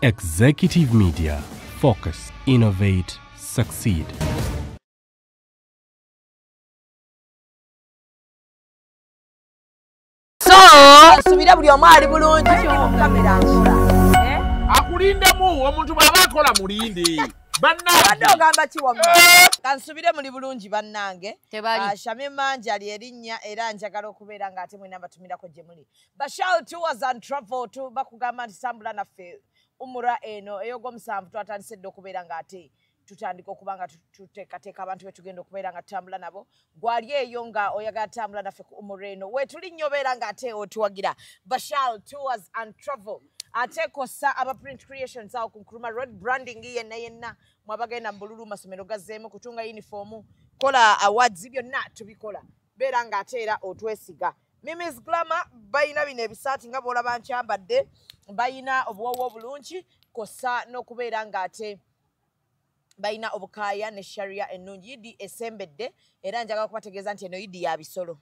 Executive Media. Focus, innovate, succeed. Subira buli omu ali bulungi kamera nkola. Akulindemu omuntu bw'aba akola mulinde. Bannange ogamba ki wamma? Kansubire muli bulungi bannange. Shamim Manjali erinnya era njagala okubeera ng'ate mwena batumirako gye muli. Bashal Tours and Travel bakugamba nti tambula naffe umura eno ey'ogwomusanvu twatandise dda okubeera ng'ate tutandika okuba nga tuteekateeka abantu be tugenda okubeera nga tutambula nabo. Gwali eyo nga oyagala tambula naffe ku umura eno weetuli nnyo obeera ng'ate otuwagira. Bashal Tours and Travel ate kosa aba Print Creations awo ku Nkrumah Road, branding yenna mwabagenda mu bululu masomero gazzeemu kutunga uniform kola awards byonna tubikola beera ng'ate era otwesiga. Mimi's Glamour bayina bino ebisaati nga bw'olaba nkyambadde bayina obuwowo obulungi kosa n'okubeera ng'ate bayina obukaaya ne sharia ennungi. Yidi esembedde era njagala kubategeeza nti eno yidi ya bisolo.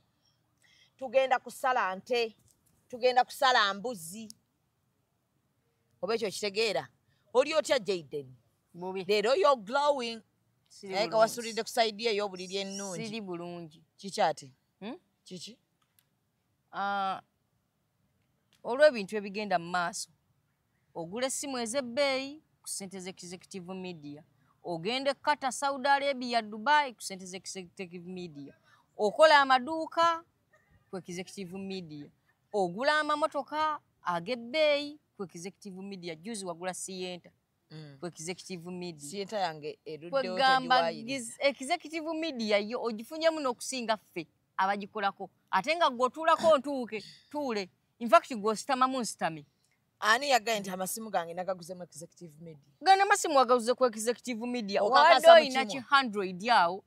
Tugenda kusala nte, tugenda kusala mbuzi. Oba ekyo kitegeera oli otya Jayden? Leero you're glowing. Eka wasulidde ku saidi eyo obuliri ennungi. Siri bulungi. Kiki ate? Kiki? Olw'ebintu ebigenda mu maaso ogula essimu ez'ebbeeyi ku ssente z'Executive Media, ogende Qatar, Saudi Arabia, Dubai ku ssente z'Executive Media, okola amaduuka ku Executive Media, ogula amamotoka ag'ebbeeyi ku Executive Media. Juzi wagula Sienta ku Executive Media. Sienta yange eruddewo kwegamba Executive Media yo ogifunyemu n'okusinga ffe abagikolako ate nga gwotuulako ntuuke tuule. In fact gw'ositamamu nsitame. Ani yagaye nti amasimu gange nagaguze mu Executive Media? Gana amasimu wagaguze ku Executive Media. Wadde oyina ki 100 yawo.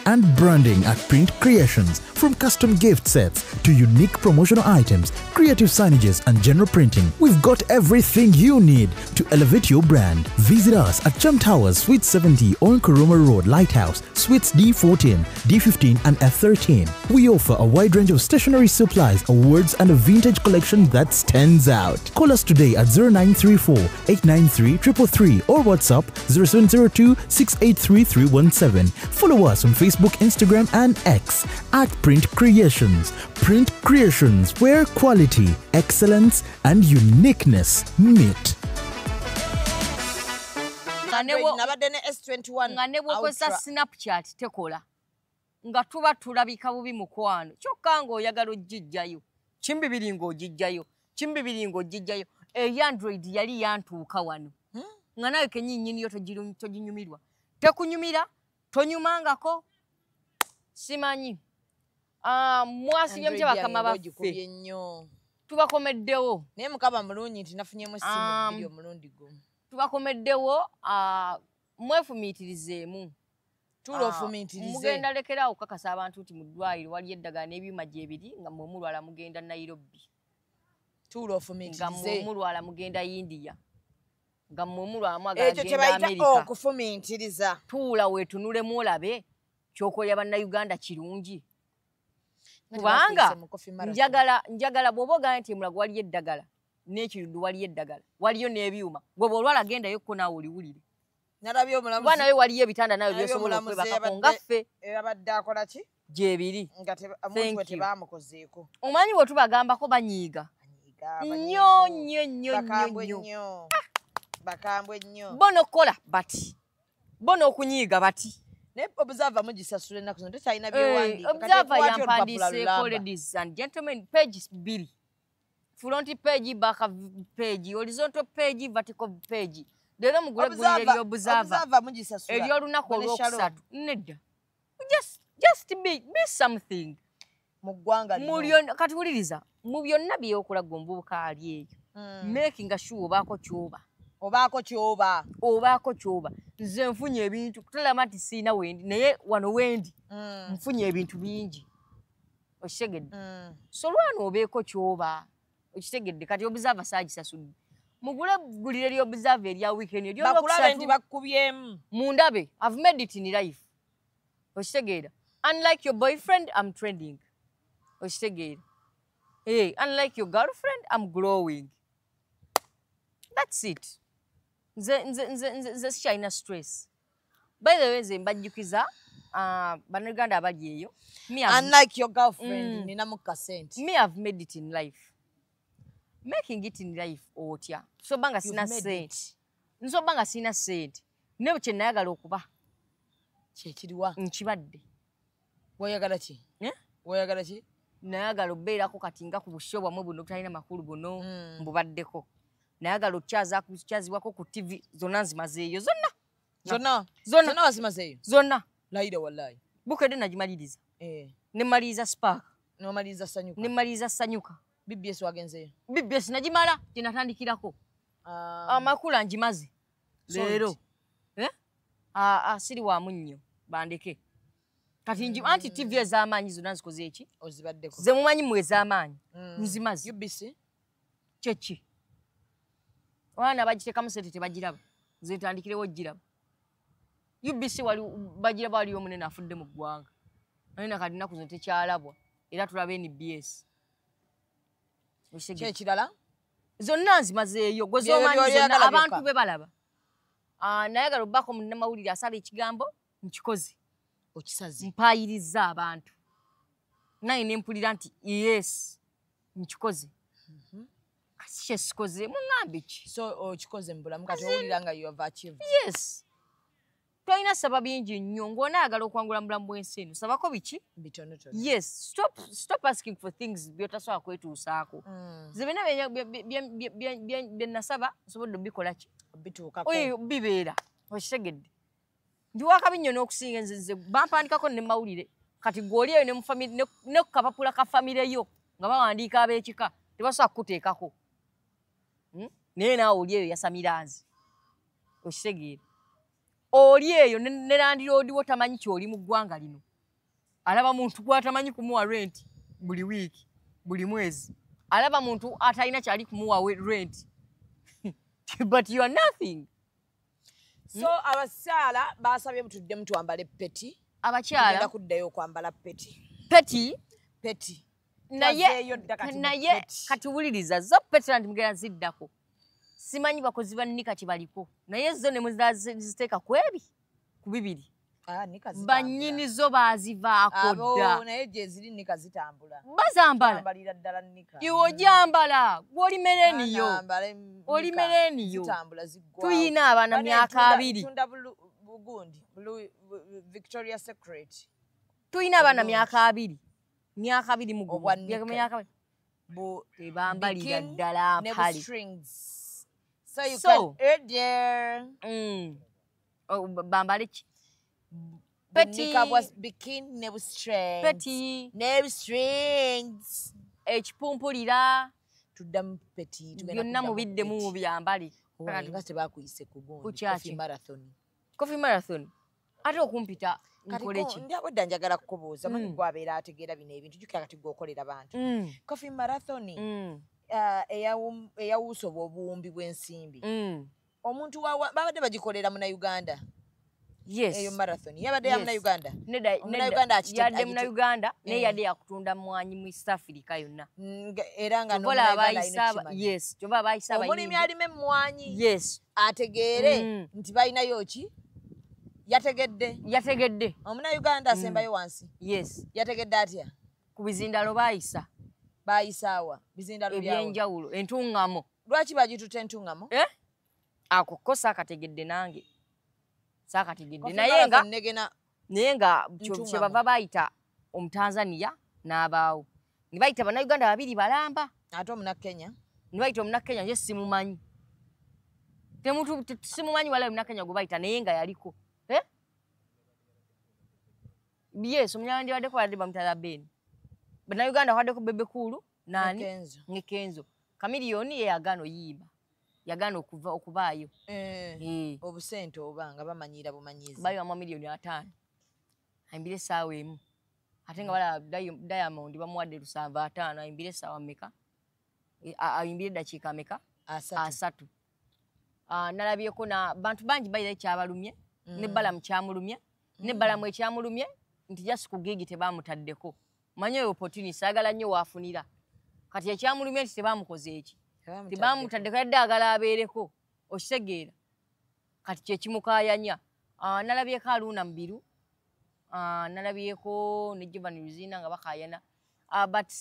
And branding at Print Creations. From custom gift sets to unique promotional items, creative signages and general printing, we've got everything you need to elevate your brand. Visit us at Chum Towers, Suite 70 on Nkrumah Road, Lighthouse, Suites D14, D15 and F13. We offer a wide range of stationery supplies, awards and a vintage collection that stands out. Call us today at 0934 893 333 or WhatsApp 0702 683 317. Follow us on Facebook, Instagram and X at Print Creations. Print Creations, where quality, excellence and uniqueness meet. Nga ne bw'okozesa Snapchat tekola nga tuba tulabika bubi mukwano kyokka ng'oyagala ogijjayo kimbibiri ng'ogijjayo kimbibiri ng'ogijjayo. Android yali yantuuka wano nga nawe kennyinnyini yo toginyumirwa tekunyumira tonyumangako simanyi. Mwasibye mutya bakama baffe tubakomeddewo naye mukama mulungi nti nafunyemu essimu bbiri omulundi gumu. Tubakomeddewo mwefumiitirizeemu tulofumiitirize mugenda lekeraawo okukakasa abantu nti mu ddwaliro wali eddagala n'ebyuma gyebiri nga mwomulwala mugenda Nairobi, nga mwomulwala mugenda India, nga mwomulwala mwagala genda Amerika. Okufumiitiriza tuula weetunulemu olabe kyokolya bannayuganda kirungi kubanga njagala bw'oba ogamba nti emulago waliyo eddagala n'ekiruddu waliyo eddagala waliyo n'ebyuma gwe bw'olwala agendayokko naawe oliwulire kuba nawe waliyo ebitanda nawe byosobola okwebakako nga ffe gyebiri. Omanyi bwe tubagambako banyiiga nnyo nnyo nnyo nnyo bo n'okukola bati bo n'okunyiiga bati. Observer mugisasula ennaku zino tekyalina byewandiika. Observer yampandiseeko ladies and gentlemen page 2 front page back page horizontal page vertical page. Leero mugule ggulire ly'Observer ery'olunaku olwokusatu nedda just be something mu ggwanga kati wuliriza mu byonna by'okola gwe omuvubuka ali eyo making sure obaako ky'oba. Nze nfunye ebintu kutalama nti siina wendi naye wano wendi nfunye ebintu bingi okitegedde. So lwana obeeko ky'oba okitegedde. Kati Observer saagisasudde mugule ggulire ly'Observer erya weekend eryobakubyemu mundabe. I've made it in life okitegedde. Unlike your boyfriend I'm trending okitegedde. Unlike your girlfriend I'm glowing. That's it. Nze sikyalina stress. By the way, nze mbajjukiza bannayuganda abali eyo. Unlike your girlfriend, ninamu kasente. Me have made it in life. Making it in life otya. Sobanga sina sente. Nsobanga sina sente. Nebo kye nayagala okuba. Kyekiriwa? Nkibadde. Wayagala ki? Wayagala ki? Nayagala obeerako kati nga ku busho bwamwe buno butalina makulu buno mbubaddeko. Nayagala okyazibwako ku TV zonna nzimazeeyo zonna. Zonna wazimazeeyo? Zonna. Laida wallahi. Bukedde nagimaliriza. Ne maliriza Spark. N'omaliriza Sanyuka. Ne maliriza Sanyuka. BBS wagenzeeyo? BBS nagimala gye natandikirako. Amakulu angimaze. Leero. Siri wa munnyo bandeke. Kati anti TV ez'amaanyi zonna nzikoze eki? Ozibaddeko. Ze mumanyi mu ez'amaanyi. Nzimaze. UBC? Kyeki. Wana bagiteekamu sente tebagiraba. Nze ntandikirewo giraba. UBC bagiraba waliwo munene afudde mu ggwanga. Nalina kati nnaku zino tekyalabwa. Era tulaba NBS. Kyekirala? Zonna nzimazeeyo. Gwe z'omanyi zonna abantu be balaba. Nayagala obbako munnamawulire asala ekigambo nkikoze. Okisaze. Mpaayiriza abantu. Naye ne mpulira nti yes nkikoze. Kasi kye sikoze muŋŋambe ki? So okikoze mu bulamu kati owulira nga you have achieved. Yes. Twalina saba bingi nnyo ng'onaayagala okwangula mu bulamu bw'ensi eno. Sabako biki? Bitonotono. Yes. Stop asking for things by'otasobola kwetuusaako. Ze byonna bye nasaba nsobodde obikola ki? Bituukako. Bibeera. Okitegedde. Ndi wakabi nnyo n'okusinga nze bampandikako ne mawulire. Kati gw'oli eyo ne ku kapapula ka famire yo nga bawandiika ab'ekika tebasobola kukuteekako. Naye naawe oli eyo yasamiraanzi. Okitegeera. Oli eyo ne landiroodi wo tamanyi ky'oli mu ggwanga lino. Alaba muntu gw'atamanyi kumuwa rent buli wiiki, buli mwezi. Alaba muntu atalina kyali kumuwa rent. But you are nothing. So abakyala basabye mutudde mutwambale peti. Abakyala tugenda kuddayo okwambala peti. Peti. Naye kati wuliriza zo Petrand mugera ziddako. Simanyi bakozi bannika kibaliko. Naye zo ne muziteeka ku bibiri. Nika zitambula. Bannyini zo baazivaako dda. Naye gye ziri nika zitambula. Bazambala. Zambalira ddala nika. Iwe ojambala. Gw'oli mereniyo. Oli mereniyo. Zitambula ziggwa. Tuyina abaana myaka 2. Tunda bugundi. Victoria Secret. Tuyina abaana myaka 2. Myaka 2 mu gwa. Tebambalira ddala mpale. So you can eat there. Bambale ki? Peti was bikini nebu strings. Peti. Nebu strings. Ekipumpulira. Tuddamu peti. Byonna mubiddemu mu byambale. Nga tebakuyise ku gundi. Coffee marathon. Coffee marathon. Ate okumpita nkole ki? Ndabudde njagala kukubuuza mu gwabeera ategeera bino ebintu jjukira kati gw'okolera bantu. Coffee marathon. Eyawuusa obuwumbi bw'ensimbi. Omuntu babadde bagikolera Munnayuganda. Yes. Eyo marathon. Yabadde ya Munnayuganda. Yadde Munnayuganda naye yadde yakutunda mwanyi mu East Africa yonna. Era nga n'Omunnayuganda yes. Kyova abayisa omulimi alime emmwanyi. Yes. Ategeere nti balinayo ki? Yategedde. Omunnayuganda asembayo wansi. Yes. Yategedde atya? Ku bizindalo baayisa. Baayisaawa. Bizindalo byawo. Ebyenjawulo. Entuŋŋamo. Lwaki bagituta entuŋŋamo? Ako ko saakategedde nange. Saakategedde. Naye nga kye bava bayita Omutanzania n'abaawo. Ne bayita Bannayuganda 2 balamba. Ate Omunnakenya? Ne bayita Omunnakenya nje simumanyi. Simumanyi wala Omunnakenya gwe bayita naye nga yaliko. Yes, Omunyalandi waddeko badde bamutala Ben. Bannayuganda waddeko Bebe Kulu nani? Ngekenzo. Kamiliyoni ye yagaana oyimba. Yagaana okubaayo. Obusente oba nga bamanyiira bumanyiizi. Bayo amamiliyoni 5. Ayimbire essaawa emu. Ate nga bala Diamond bamuwadde 750 ayimbire essaawa mmeka? Ayimbire eddakiika mmeka? 3. Nalabyeko na bantu bangi bayira ekyabalumye. Ne Balamu kyamulumye. Ne Balamu ekyamulumye nti just ku gigi tebaamutaddeko. Manyi oyo opportunity saagala nnyo waafunira. Kati ekyamulumye nti tebaamukoze eki. tibamutadde eddagala abeereko okitegeera kati kyekimukayanya nalabyeko Aluna Mbiru nalabyeko ne Giovanni Ruzina nga bakayana but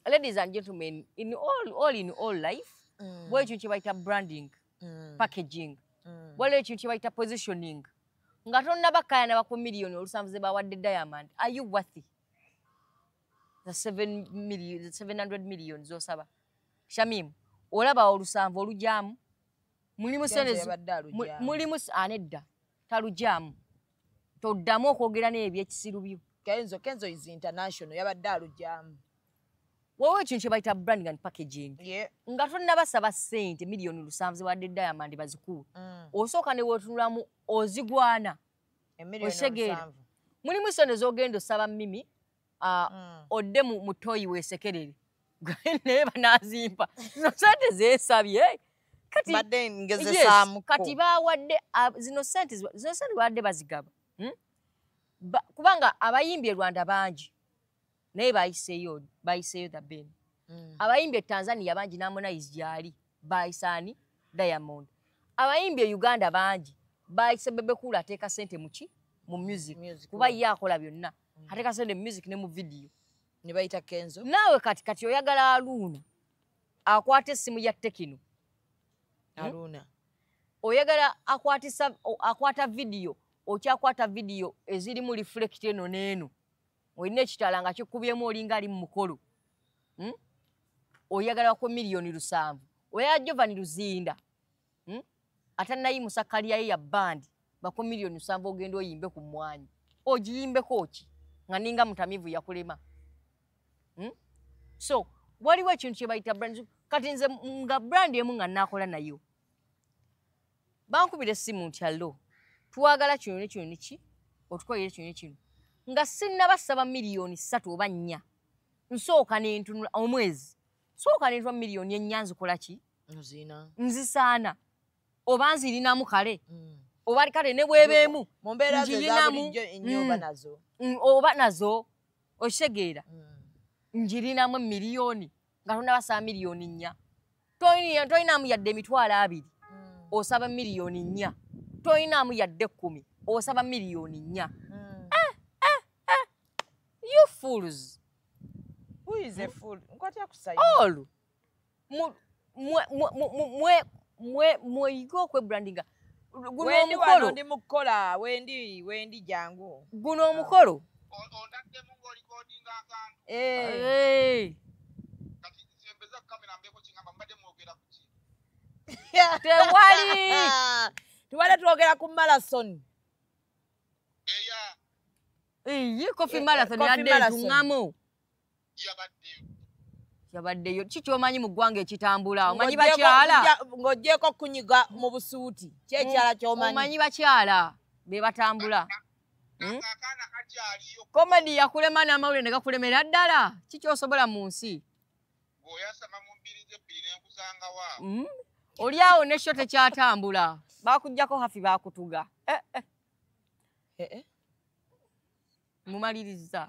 ladies and gentlemen in all life bwekyo kyebayita branding packaging waliwo ekintu kyebayita positioning nga tonna bakayana bako miliyoni olusanvu ze bawadde Diamond are you worthy the 700 million zosaba Shamim olaba olusanvu olujamu mulimu senezi mulimu anedda talujamu toddamu okwogera n'ebyekisiru byo Kenzo is international yabadde alujamu wowe ekintu kyebayita branding and packaging nga tonna basaba ssente miliyoni lusanvu zewadde Diamond bazikulu osooka ne weetunulamu ozigwana osegeera mulimu sente z'ogenda osaba Mimi odde mu toyi weesekerere naye banaazimpa zino sente zeesabye kati bawadde zino sente bawadde bazigaba kubanga abayimbi e Rwanda bangi naye bayiseeyo the Ben abayimbi e Tanzania bangi Harmonize gyali bayisaani Diamond abayimbi e Uganda bangi bayise Bebe Cool ateeka sente mu music kuba ye akola byonna ateeka sente mu music ne mu video ne bayita Kenzo naawe kati oyagala Aluna akwata essimu ya Tekino Aluna oyagala akwata video okyakwata video ezirimu reflect eno n'eno olina ekitala nga kikubyemu olinga ali mu mukolo oyagala ko miliyoni lusanvu oyagala Giovanni Luzinda atannayimusa kaliya ye ya bandi bako miliyoni lusanvu ogenda oyimbe ku mwanyi ogiyimbeko ki nga ninga mutamivu yakulema so waliwo ekintu kyebayita brand kati nze nga brand emu nga nakola nayo bankubira essimu nti allo twagala kino ne kino niki otukolere kino ne kino nga sinnabasaba miliyoni 3 oba 4 nsooka n'entunula omwezi sooka n'entunula miliyoni 4 nzikola ki nzisaana oba nzirinamu kale oba kale ne bwebeemu mu mbeera za bulijjo ennyo nazo oba nazo okitegeera njirinamu miliyoni nga tonnabasaba miliyoni 4 toyinamu yadde emitwalo 2 osaba miliyoni 4 toyinamu yadde 10 osaba miliyoni 4 you fools who is a fool nkwatya kusaya all mweyiga okwebrandinga guno omukolo ndi mukola wendi jangu guno omukolo ondaddemu ng'olikodinga akantu kati sembeza kamera mbeko kingamba mbadde mwogera ku ki tubadde twogera ku marathon iyi coffee marathon yadde ntuŋŋamu yabaddeyo kikyomanyi mu ggwanga ekitambula omanyi bakyala ng'oggyeko kunyiga mu busuuti kyekyala kyomanyi bakyala be batambula komedi yakulema n'amawulire ne gakulemera ddala kikyosobola mu nsi oli awo nekyo tekyatambula bakuggyako hafi bakutuga mumaliriza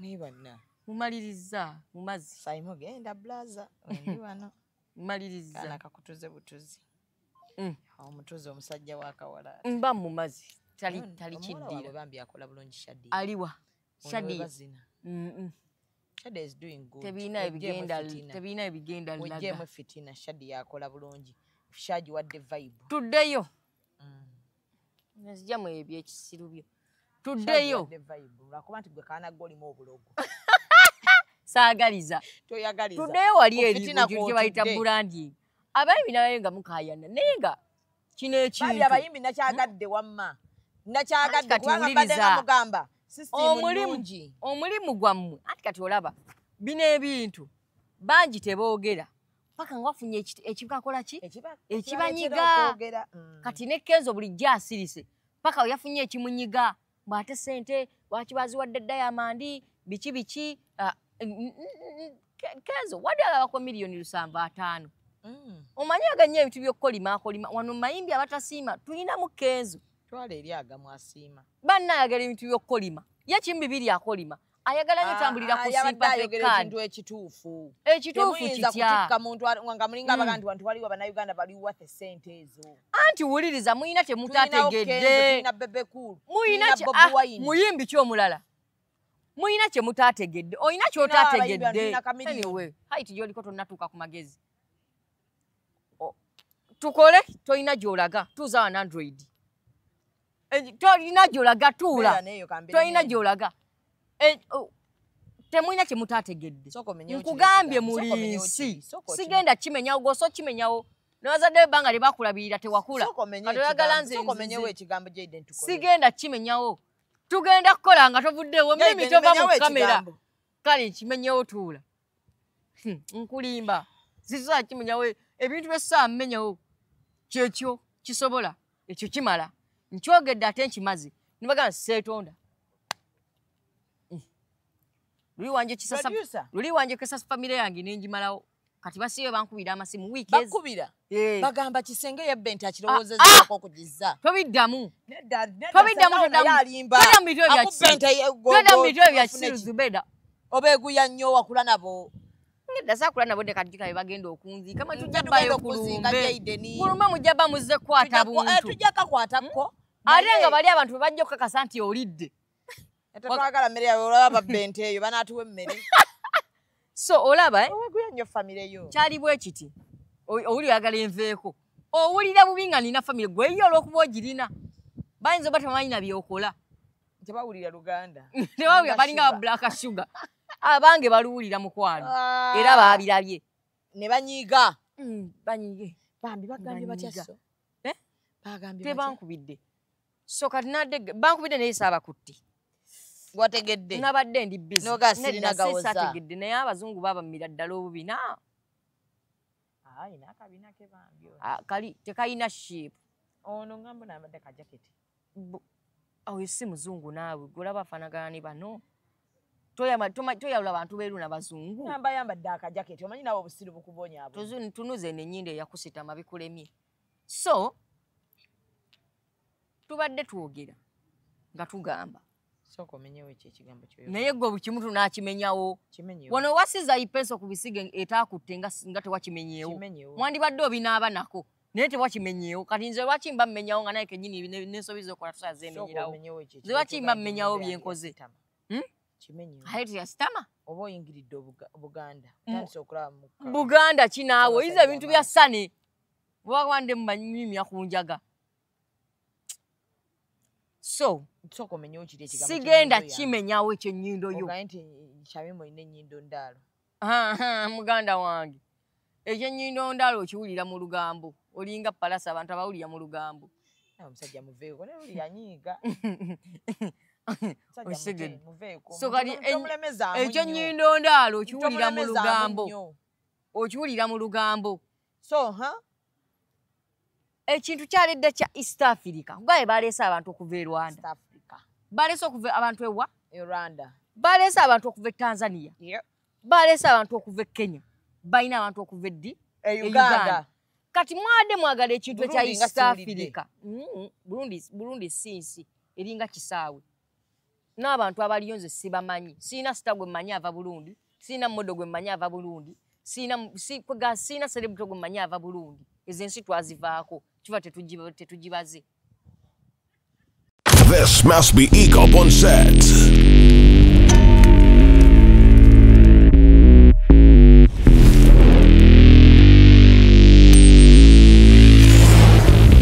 mumazi Saimo genda blaza ndi wano mumaliriza kana kakutuze butuzi omutuzi omusajja wa kawala mba mumazi tali kiddira bambi akola bulungi Shadi aliwa Shadi Shadi is doing good tebina ebigenda laga wejje fitina Shadi yakola bulungi Shadi wadde vibe tuddeyo nezija mu ebyekisiru byo tuddeyo lwakuba nti gwe kaana goli mu obulogo saagaliza toyagaliza tuddeyo wali eribuju kye bayita branding abayimbi nabayo nga mukayana naye nga kino ekintu abayimbi nakyagadde wamma nakyagadde kubanga mbadde nga mugamba omulimu gwammwe anti kati olaba bino ebintu bangi teboogera paka nga wafunye ekikakola ki ekibanyiga kati ne Kenzo bulijjo asirise paka we yafunye ekimunyiga bw'ate sente wakibaziwadde Diamond biki Kenzo wadde alabako miliyoni 750 omanyi aganya ebintu by'okukolima akolima wano mayimbi abatasiima tulinamu Kenzo twala eri agamu asiima bannayagala ebintu by'okukolima ye kimu bibiri akolima ayagala nnyo tambulira ku sympathetic card ekintu ekituufu kitya kutikka muntu nga mulinga abaga nti wantu waliwo bannayuganda baliwa the sente ezo anti wuliriza muyina temutategedde muyimbi kyomulala muyina kyemutategedde oyina kyotategedde anyway haiti gyoliko tonnatuuka ku magezi tukole toyina gyolaga tuuza wan android toyina gyolaga tuula toyina gyolaga temuyina kyemutategedde nkugambye muli nsi sigenda kimenyawo goso kimenyawo newazadde ebbanga lye bakulabirira tewakula katoyagala nze sigenda kimenyawo tugenda kukola nga tovuddewo mimi tova mu kamera kale nkimenyewo tuula nkulimba sisobola kimenyawo ebintu byesaa mmenyewo kyekyo kisobola ekyo kimala nkyogedde ate nkimaze nibagamba seetonda luli wanje kesasa famire yange nenjimalawo kati basibe bankubira amasimu wiiki bakubira bagamba kisenge yebbe nti akirowoozezzaako okugiza tobiddamu beda obeeguya nnyo wakula nabo dasakula nabo ne kadika bagenda okunziika mwe tujja bayo kulumbe mujja bamuze kwata buntu tujja kakwatako ate nga bali abantu bebajja okukakasa nti olidde tetwagala mmere yawe olaba babente eyo banaatuwa emmere so olaba oweeguya nnyo famire yo kyali bwe kiti owuli oyagala enveeko owulira bubi nga nina famire gwe yo olw'okuba ogirina bayinza oba temanyina byokola tebawulira luganda tebawulira balinga ba black sugar abange baluwulira mukwano era baabirabye ne banyiiga banyiige bambi bagambye batyaso tebankubidde so kati nadde bankubidde naye saabakutte wategedde nabadde ndi busy nogasirina gawoza sategedde naye abazungu babamira ddala obubina nakabina ke bambyo kali tekayina shape ono ngambo nabadde ka jacket awo si muzungu naawe golaba afaanagana ne bano toyawula bantu beeru n'abazungu yamba yambadde akajaketi omanyi nawe obusiru bukubonya abo tunuze n'ennyindo eyakusitama bikulemye so tubadde twogera nga tugamba naye gwe bukimu tunaakimenyawo wano wasiza ipenso ku bisige etaakutte nga tewakimenyeewo mwandibadde obinaaba nako naye tewakimenyeewo kati nze lwakimba mmenyawo nga naye kennyini n'ensobi z'okola tusazeemenyerawo nze lwakimba mmenyawo byenkoze hayeti yasitama oba oyingiridde Buganda Buganda kinaawe iza ebintu bya sane wawande mumanyimya kunjaga so sigenda kimenyawo ekyo nnyindo yo muganda wange ekyo nnyindo ndaalo okiwulira mu lugambo olinga palasa abantu abawulira mu lugambo omusajja muveeko ne luli yanyiiga so kati ekyo nnyindo ndaalo okiwulira mu lugambo okiwulira mu lugambo so ekintu kyaledde kya East Africa kugaye baleese abantu okuva e Rwanda baleese okuva abantu ewa Rwanda baleese abantu okuva e Tanzania baleese abantu okuva e Kenya balina abantu okuva eddi Uganda kati mwadde mwagala ekintu ekya East Africa Burundi sinsi eringa kisaawe n'abantu abaliyo nze sibamanyi siina sita gwe mmanyi ava Burundi siina mmodo gwe mmanyi ava Burundi siina serebuto gwe mmanyi ava Burundi ezo ensi twazivaako kiva tetugibaze. This must be EACOP on set.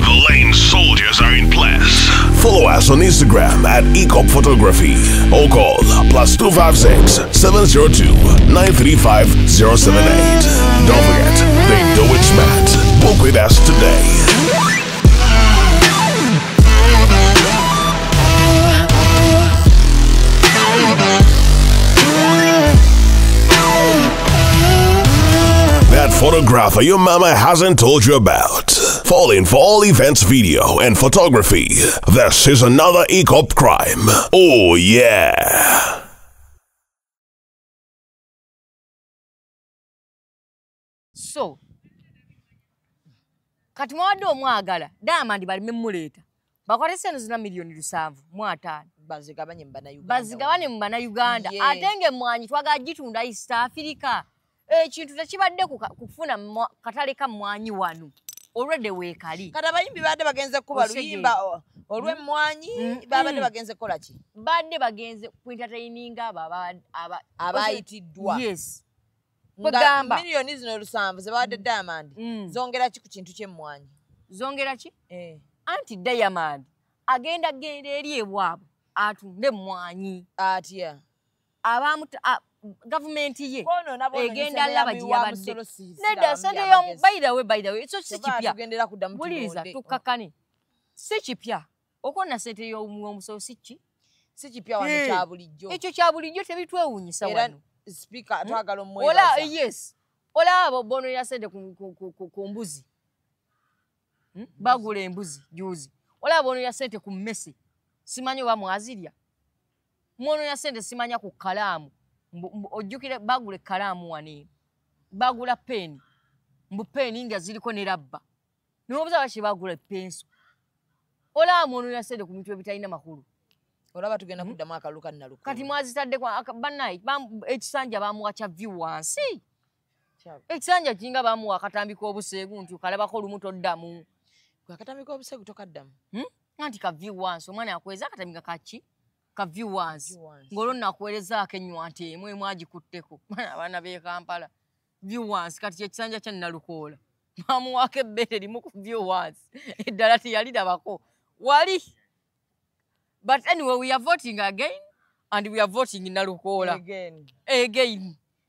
The Lane soldiers are in place. Follow us on Instagram at EACOP Photography or call +256 702 935 078. Don't forget, they do it smart. Book with us today. That photographer your mama hasn't told you about. Falling for all events, video, and photography. This is another EACOP crime. Oh yeah. So, kati mwadde omwagala Diamond balime muleeta bakwate sente zina milioni 7 mu 5 bazigabanye mu Bannayuganda ate ng'emmwanyi twagala gitunda East Africa ekintu tekibadde kufuna katale ka mmwanyi wano olwedde weekali kati abayimbi badde bagenze kuba luyimba olw'emmwanyi babadde bagenze kukola ki badde bagenze ku entertaining abayitiddwa yes kwegamba miliyoni zino 7 zebadde Diamond zongera ki ku kintu ky'emmwanyi zongera ki anti Diamond agenda eri ebwabwe atunde emmwanyi atya abamu gavumenti ye egenda laba giyabadde nedda sente yo by the way so si kipya buliza tukakane si kipya okona sente y'omusolo si kipya wano kya bulijjo ekyo kya bulijjo tebitwewuunyisa wano speaker twagala omwebaza ola yes ola abo bono ya sente ku mbuzi bagula embuzi juzi ola bono ya sente ku mmese simanyi oba mwazirya mwono ya sente simanya ku kalaamu ojjukire bagula kalaamu wane bagula peni mbu peni nga ziliko ne rabba n'obuza bashi bagula penso ola mwono ya sente ku mitwe ebitalina makulu olaba tugenda kuddamu akaluka naluko kati mwazitadde kwa bannayi ekisanja bamuwa kya viewers ekisanja kinga bamuwa akatambika obuseegu nti kalabako lumu toddamu akatambika obuseegu tokaddamu anti ka viewers omwana yakweza akatambika kaki ka viewers ngolo nakuwerezaako ennywanti emu emwagikutteko abaana b'e Kampala viewers kati kyekisanja kya Nalukoola bamuwaako ebbeere limu ku viewers eddala teyalirabako wali. But anyway, we are voting again, and we are voting in Nalukoola. Again.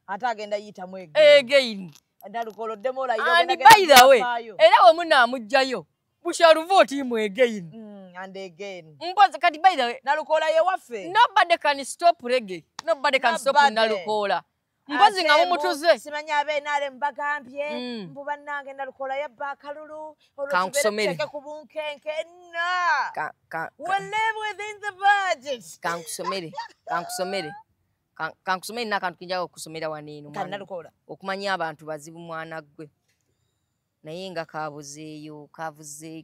Atagenda yitamu again. Nalukoola demola and by the way, era wamuna mujjayo. We shall vote him again. And again. Mpoza kati by the way, Nalukoola ye waffe. Nobody can stop reggae. Nobody can stop Nalukoola. Mpozi nga mumutuze. Simanya abenaale mbagambye. Mbu bannange Nalukoola yabba akalulu. Kankusomere. Olwekyo kubunkenke na. We'll live within the budget. Kankusomere n'akantu kinjaga okusomera waneeno. Nalukoola. Okumanya abantu bazibu mwana gwe. Naye nga kabuzeeyo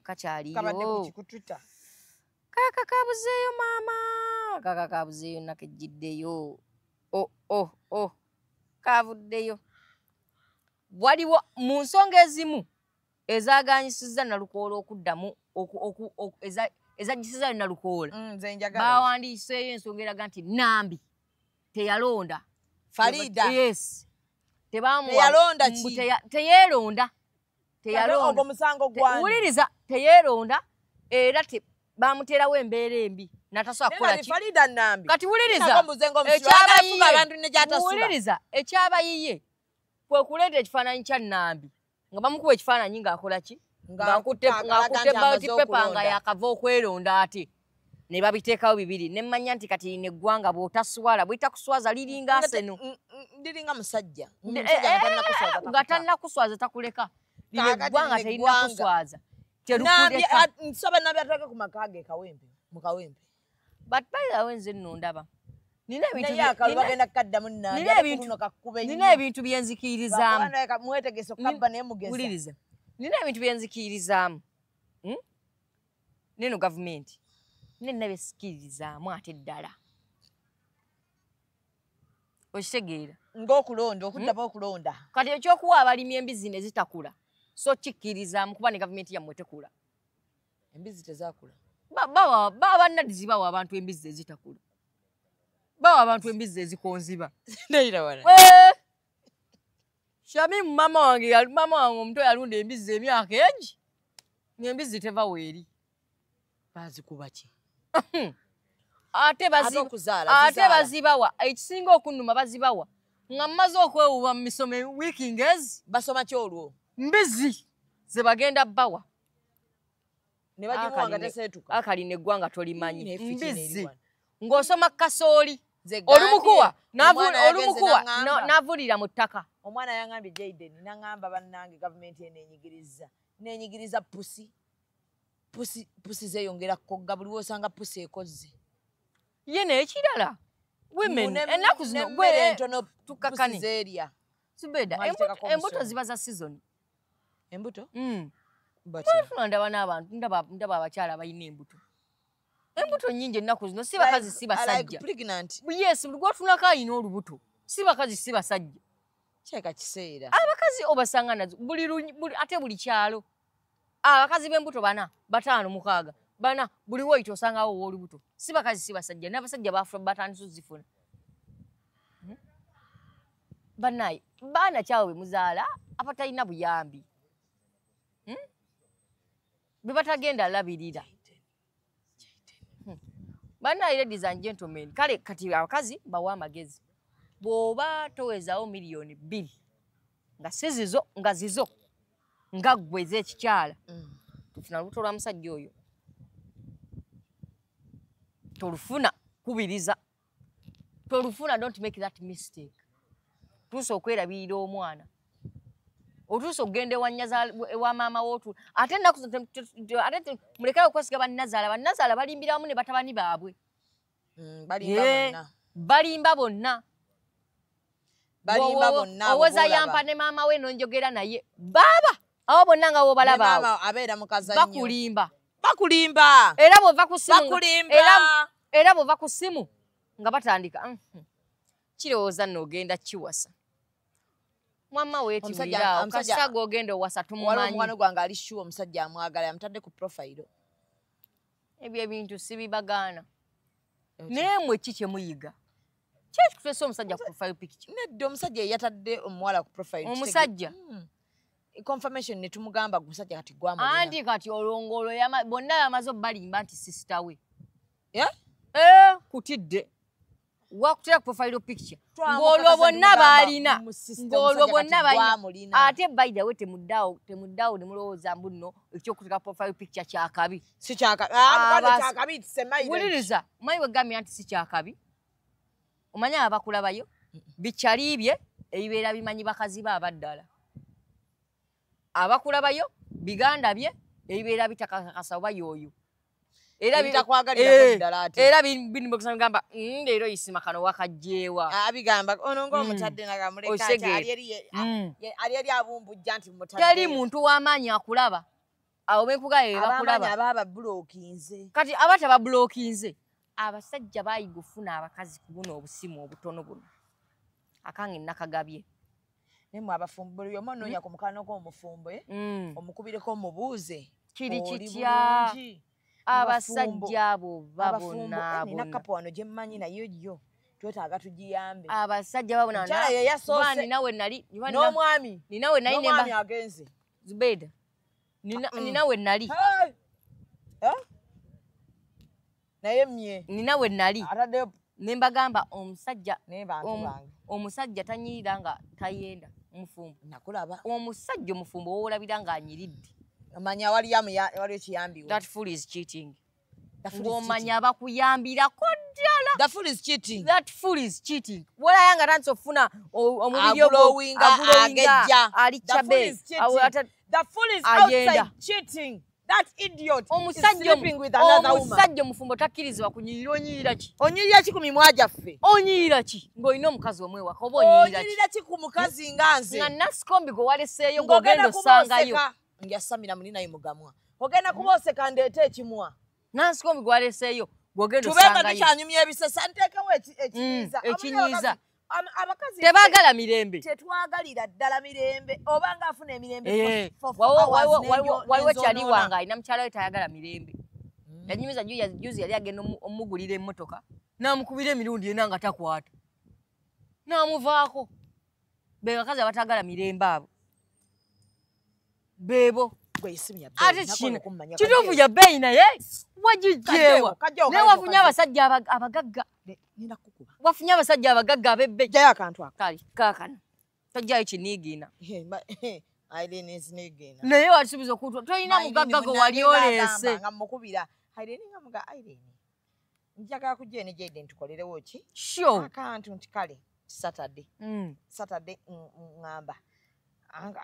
kakyaliyo. Kabadde ku kikututa. Kaka kabuzeeyo maama. Kaka kabuzeeyo nakejjiddeyo. Oh. Kavuddeyo. Waliwo mu nsonga ezimu ezaganyisizza Nalukoola okuddamu ezagisiza Nalukoola. Bawandiiseeyo ensonga eraga nti Nambi teyalonda. Farida. Yes. Teyalonda ki? Teyeeronda. Ogwo musango gwani. Wuliriza teyeeronda era bamuterawo embeera embi. Natasobola kukola ki? Farida Nambi. Kati wuliriza. Wuliriza ekyabayiye kwe kuleeta ekifaananyi kya Nambi nga bamukuba ekifaananyi ng'akola ki? Ng'akutte ballot paper nga yakava okweronda ate. Ne babiteekawo bibiri. Ne mmanya nti kati neggwanga bw'otaswala bw'itakuswaza liringa Aseno. Liringa musajja. Nga tannakuswaza takuleka. Eggwanga terina kuswaza. Nsaba Nambi atweke ku maka ge mu Kawempe. But by the way nze nno ndaba. Nina ebintu byenzikirizaamu. Wuliriza. Nina ebintu byenzikirizaamu. Neno gavumenti. Nina byesikiririzaamu ate ddala. Okitegeera. Ng'okulonda, okuddamu okulonda. Kati ekyokuwa abalimi embizi ne zitakula. So kikkirizaamu kuba ne gavumenti yammwe tekula. Embizi tezaakula. Bannadizi bawa abantu embizi ezitakula. Bawa abantu embizi ezikonziba. Ndayira wala. Shami mama wange omuto yalunda embizi emyaka egi. Embizi teva weeri. Bazikuba ki? Ate bazibawa. Ekisinga okunnuma bazibawa. Nga mmaze okwewuba mu misomo wiiki ngezi. Basoma ki olwo? Mbizi ze bagenda bawa. Ne bagimuwa nga teseetuka. Akali neggwanga tolimanyi. Mbizi. Ng'osoma kasooli. Olumukuwa n'avulira mu ttaka. Omwana yangambye Jayden n'angamba bannange gavumenti n'enyigiriza pusi zeeyongera kogga buli w'osanga pusi ekoze. Ye n'ekirala. Women ennaku zino gwere entono pusi zeerya. Subeda embuto ziba za season. Embuto? Ndaba n'abantu ndaba abakyala abalina embuto. Embuto nyingi ennaku zino si bakazi si basajja. Like pregnant. Yes, gwotunako ayina olubuto. Si bakazi si basajja. Kyeka kiseera. Abakazi obasanga nazo ate buli kyalo. Abakazi b'embuto 4, 5, 6. Bana buli woyi tosangawo olubuto. Si bakazi si basajja. N'abasajja baafuna batandise zifuna. Banaye baana kyawe muzaala abatalina buyambi. Be batagenda labirira. Banaye, ladies and gentlemen, kale kati abakazi bawa amagezi. Bw'oba towezaawo miliyoni 2 nga sizizo nga zizo nga ggwe ez'ekikyala tufuna lubuto lwa musajja oyo. Tolufuna kubiriza. Tolufuna, don't make that mistake. Tuso okwerabirira omwana. Otuso ogende wa maama wotu. Ate ennaku ate mulekere okwesiga bannazaala balimbira wamu ne batabani baabwe. Balimba bonna. Owoza yampa ne maama we nonjogera naye. Baba! Awo bonna nga wobalaba awo. Abeera mukaza nnyo. Bakulimba. Era bw'ova ku simu. Era bw'ova ku simu nga batandika. Kirowooza n'ogenda kiwasa. Mama weetiwulira okasa g'ogenda owasa tumumanyi. Waliwo omwana gwange ali sure omusajja amwagala yamutadde ku profile. Ebyo ebintu sibibagaana. Naye mmwe ki kye muyiga? Kyeki kutesa omusajja ku profile picture? Nedda omusajja yatadde omuwala ku profile. Omusajja? Confirmation ne tumugamba omusajja kati gwamulina. Anti kati olongolo bonna yamaze obbalimba nti sister we. Kutidde. Wakutera profile picture. Ng'olwo bonna baalina. Ng'olwo bonna baalina. Ate by the way temuddawo ne mulowooza mbu nno ekyokuteka profile picture kyakabi. Si kyakabi. Kyakabi kisemaire. Wuliriza, manyi wegambye nti si kyakabi. Omanya abakulabayo bikyaliibye ebibeera bimanyi bakazi ba abaddala. Abakulabayo biganda bye ebibeera bitakakasa oba yoyo. Era bitakwagalira ddala ate. Era binimba kusanga gamba leero isima kano wakajjeewa. Abigamba ono ng'omutadde nagamuleka ali eri abumbujja nti mutadde. Teri muntu w'amaanyi akulaba. Awo benkugaye bakulaba. Abamanyi ababa blockinze. Kati abata ba blockinze. Abasajja bayiga ofuna abakazi ku buno obusimu obutono buno. Akange nakagabye. Nemu abafumbo buli omu onoonya ku mukano gw'omufumbo omukubireko omubuuze. Kiri kitya. Abasajja abo babona. Nina kapo wano gye mmanyi nayo yo twetaaga tugiyambe. Abasajja babona. Omukyala ye yasoose. Ninawe nali. N'omwami. Ninawe nali nemba. N'omwami agenze. Zubeda. Ninawe nali. Naye mmye. Ninawe nali. Atadde nembagamba omusajja. N'ebantu bange. Omusajja tanyirira nga tayenda mufumbo. Nakulaba. Omusajja omufumbo woolabira ng'anyiridde. Amanya waliyo kiyambiwo. That fool is cheating. Ng'omanya bakuyambirako ddala. That fool is cheating. That fool is cheating. Wala yanga tandise ofuna omubiri agejja. Ali chabe. That fool is outside cheating. That idiot is sleeping with another woman. Omusajja omufumbo takkirizibwa kunyirira. Onyirira ki? Onyirira ki ku mimwa gyaffe? Onyirira ki? Ng'olina omukazi omwewaka oba onyirira ki? Onyirira ki ku mukazi nga nze? Nga Nasikombi gwe waleseeyo ng'ogenda osangayo. Ngyasamira muli naye mugamwa. Ogenda kubooseka ndeeta ekimwa. Nasikombi gwe waleseeyo ng'ogenda osangayo. Tubenga tukyanyumya ebisesa nteekawo ekinyiza. Tebaagala mirembe. Tetwagalira ddala mirembe. Oba ng'afuna emirembe. Waliwo kyali wange alina mukyala we tayagala mirembe. Yanyumiza juzi yali agenda omugulira emmotoka. N'amukubira emirundi ena nga takwata. N'amuvaako. Be bakazi abatagala mirembe abo. Bebo. Ate kino kituufu ya bbeeyi naye wagijjeewa. Naye wafunye abasajja abagagga. Wafunye abasajja abagagga ab'ebbeeyi. Jjayo akantu ako. Kale kaakano tojjayo kiniigiina. Irene is niigiina. Naye wasuubiza okutwa tolina mugagga gwe wali oleese. Nga mukubira. Irene nga muga Irene. Njagala kujja ene Jaden tukolerewo ki? Sure. Akantu nti kale Saturday. Saturday ngamba.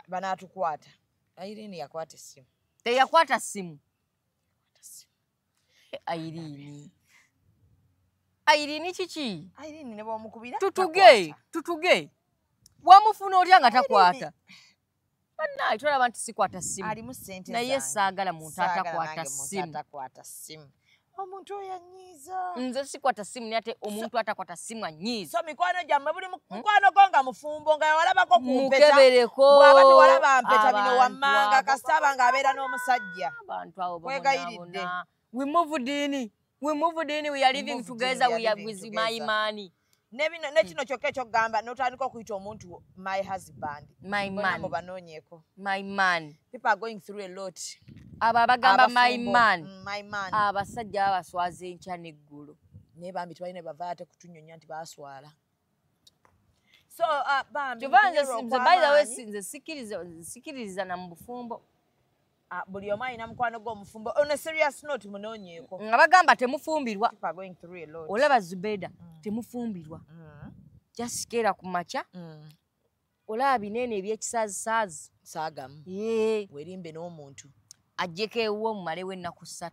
Banaatukwata. Irene yakwata essimu. Teyakwata ssimu. Irene. Irene kiki? Irene ne bw'omukubira. Tutuge. Wamufuna otya nga takwata? Bannaye tolaba nti sikwata ssimu. Alimu ssente zange. Naye saagala muntu atakwata ssimu. Atakwata ssimu. Omuntu oyanyiza. Nze sikwata simu nate omuntu atakwata simu anyiza. So mikwano gyammwe buli mukwano go nga mufumbo nga walabako kumpeta. Mukebereko. Bwaba tewalaba mpeta bino wammanga kasitaba ng'abeera n'omusajja. Abantu abo kwegayiridde. We moved in. We are living together. We are with my money. Ne kino kyokka ekyokugamba n'otandika okuyita omuntu my husband. My man. Banoonyeeko. My man. People are going through a lot. Aba bagamba my man. My man. Abasajja abaswaza enkya n'eggulu. Naye bambi tebalina bava ate kutunyonya nti baaswala. So bambi by the way sinze sikiriza na mbufumbo. Buli omu alina mukwano gw'omufumbo. On a serious note munoonyeeko. Nga bagamba temufumbirwa. People are going through a lot. Olaba Zubeda temufumbirwa. Jasikeera ku makya. Olaba binene ebyekisaazi saagamu. Werimbe n'omuntu. Ajjeko ewuwe mumalewo ennaku 3.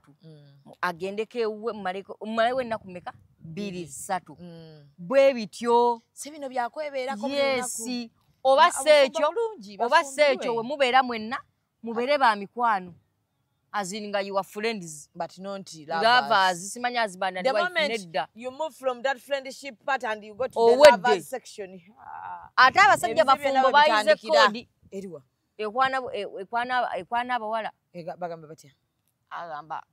Agendeko ewuwe mumalewo ennaku meka? 2, 3. Bwe bityo. Si bino byakwebeerako mu nnaku. Oba seekyo we mubeera mwenna mubeere ba mikwano. As in you are friends. But not lovers. Simanya husband and wife nedda. You move from that friendship part and you go to the lovers section. Ate abasajja bafumbo bayize kodi. Eriwa. Ekwana abawala. Bagamba batya? Agamba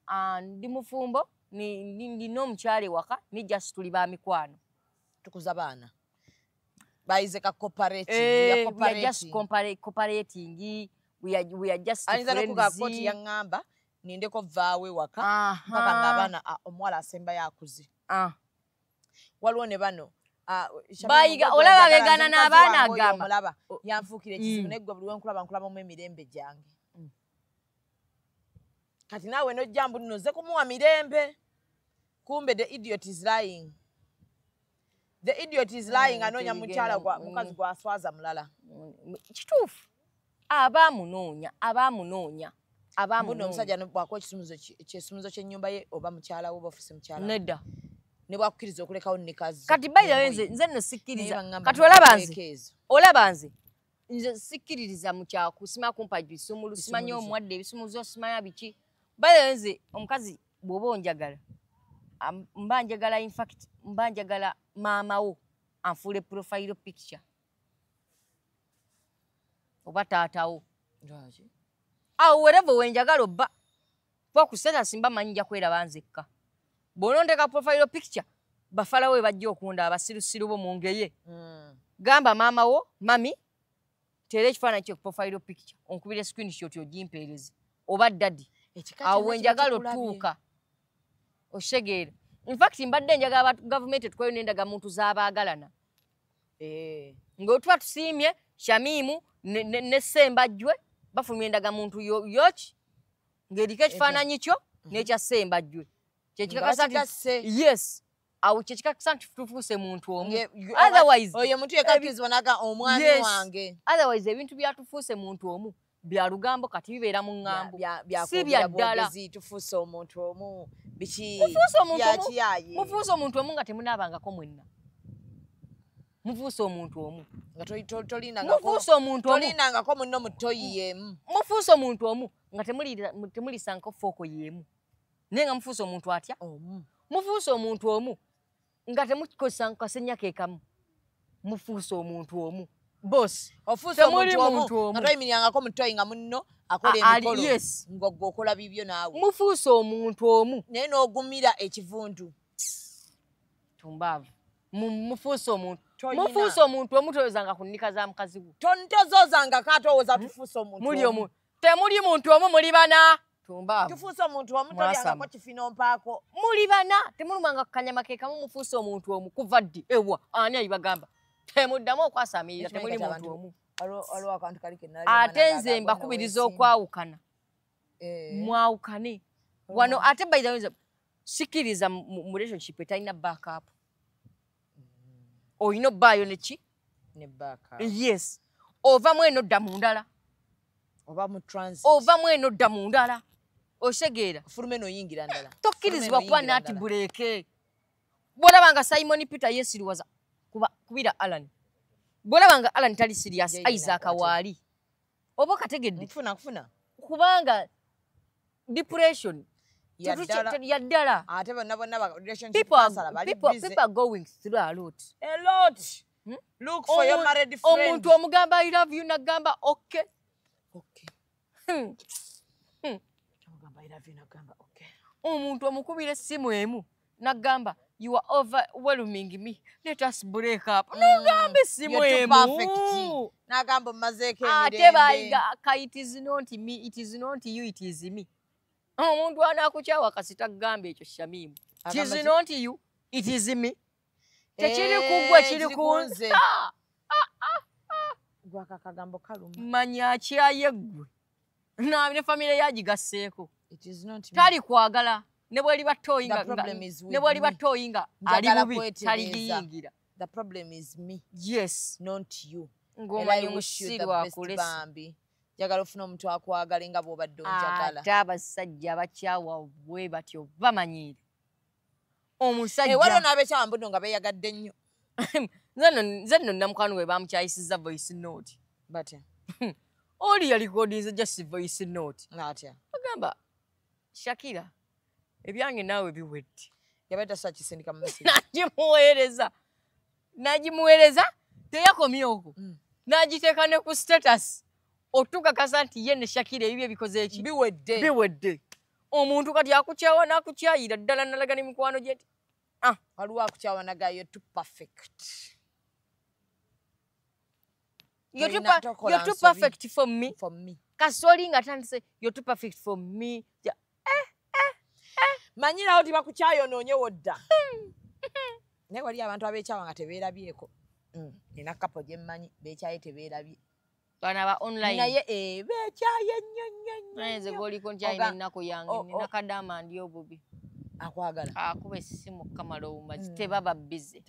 ndi mufumbo ndi n'omukyala waka ni just tuli ba mikwano. Tukuza baana. Bayize ka cooperative. We are just cooperating. We are just friends. Anza nokuga koti yangamba nindeko vaawe waka mpaka ngabana omuwala asemba yakuzi. Waliwo ne bano bayiga olaba begana n'abaana agamba mulaba yanfuukira ekizibu neggwe buli wenkulaba mu emirembe gyange. Kati naawe nojjambu nnoze kumuwa mirembe. Kumbe the idiot is lying. The idiot is lying anoonya mukyala mukazi gwaswaza mulala. Kituufu. Abamunoonya. Buno omusajja bw'akuwa ekisumuzo ky'ennyumba ye oba mukyala we oba ofisi mukyala. Nedda. Ne bwakkiriza okulekawo nekazi. Kati bayira nze nno sikkiriza. Kati olaba nze sikkiririza mu kyaku sima kumpa bisumulu simanya omwadde ebisumuzo simanya biki. Bayira nze omukazi bw'oba onjagala. Mba njagala in fact mba njagala maama wo anfuule profile picture. Oba taatawo. Wherever wenjagala obba. Kwa kuseta simba manja kweraba nzekka. Bw'ononteka profile picture bafalawo we bajja okunda abasirusiru bo mu ngeye. Gamba maama wo, mami, teera ekifaananyi kyo profile picture. Onkubire screenshot ogimpeereze. Oba daddy. Awo wenjagala otuuka. Oshegeera. In fact mbadde njagala government tukwayo nendaga muntu z'abaagalana. Ng'otwa tusiimye Shamimu ne Sembajjwe bafumye endaga muntu yoki ng'eriko ekifaananyi kyo n'ekya Sembajjwe. Yes. Awo kyekikakasa nti tufuuse muntu omu. Otherwise oyo muntu yekakkirizibwa naga omwami wange. Otherwise ebintu byatufuuse muntu omu bya lugambo kati bibeera mu ŋŋambo. Si bya ddala. Tufuuse omuntu omu. Biki mufuuse omuntu omu nga temunaabangako mwenna. Mufuuse omuntu omu. Nga tolinangako munno mu toyi yemu. Mufuuse omuntu omu nga temulisanko fooko yemu. Naye nga mufuuse omuntu atya? Mufuuse omuntu omu nga temukozesa kasenya keekamu. Mufuuse omuntu omu. Boss. Ofuuse omuntu omu nga toyimirirangako mu toyi nga munno akola emikolo. Ng'ogwo okola bibyo naawe. Mufuuse omuntu omu. Naye n'ogumira ekivundu. Tumbaavu. Mufuuse omuntu. Mufuuse omuntu omu toyozanga ku nnika za mukazi wo. Tozoozanga katowooza tufuuse omuntu omu. Temuli muntu omu muli bana. Tumbaavu. Tufuuse omuntu omu tolyangako kifino mpaako. Muli bana. Temulumanga ku kanyama keekamu mufuuse omuntu omu kuva ddi ewa ani ayibagamba. Temuddamu okwasamirira temuli muntu omu. Ate nze mbakubiriza okwawukana. Mwawukane. Wano ate by the way sikiriza mu relationship etalina backup. Oyino bayo neki? Ne backup. Yes. Ova mweno dda mu ndala. Oba mu transit. Ova mweno dda mu ndala. Oshegeera. Furumeno yingira ndala. Tokkirizibwa kuba nati buleke. Bwolabanga Simon Peter yesiriwaza kubira Alan. Bwolabanga Alan tali serious Isaac waali. Oba kategedde. Kufuna. Kubanga depression Yaddala. Ate bonna relationship People are going through a lot. A lot. Look for your married friend. Omuntu omugamba I love you nagamba okay. Okay. Omugamba I love you nagamba okay. Omuntu omukubira essimu emu nagamba you are overwhelming me. Let us break up. Nogambe essimu emu. You're too perfect. Nagamba mazeke emirembe. Ate bayiga it is not me, it is not you, it is me. Omuntu anakukyawa kasita gamba ekyo Shamimu. It is not you, it is me. Tekiri kugwa kiri kunze. Gwaka kagambo kaluma. Manya akyayeggwe. Ne family yagigasseeko. It is not me. Tali kwagala. Ne bwali batoyinga. Ne bwali batoyinga. Ali bubi tali giyingira. The problem is me. Yes. Not you. Ngoma y'omusirwa akulesa. Jagala ofuna omuntu akwagala nga bw'obadde onjagala. Ate abasajja abakyawa bwe batyo bamanyiire. Omusajja. Waliwo n'abekyawa mbuno nga beeyagadde nnyo. Nze nno namukwano we bamukyayisizza voice note. Batya? Oli yalikodiinze just voice note. Atya? Agamba, Shakira, ebyange naawe biwedde. Yabaita sa kisindika mu message. Nagimuweereza, teyakomye okwo. N'agiteeka ne ku status. Otukakasa nti ye ne Shakira ebibyo bikoze eki? Biwedde. Omuntu kati akukyawa n'akukyayira ddala nalaga ne mikwano gye nti waliwo akukyawa naga you're too perfect. You're too perfect for me. For me. Kasoli nga tandise you're too perfect for me. Manyirawo ti bakukyayonoonye wodda. Naye wali abantu abekyawa nga tebeerabyeko. Nina kapo gye mmanyi beekyaye tebeerabye. Bana ba online. Naye beekyaye nnyo. Naye nze bw'oliko nkyayina ennaku yange nina kadama ndi obubi. Akwagala? Akuba essimu Kamala Owumazi. Tebaba busy.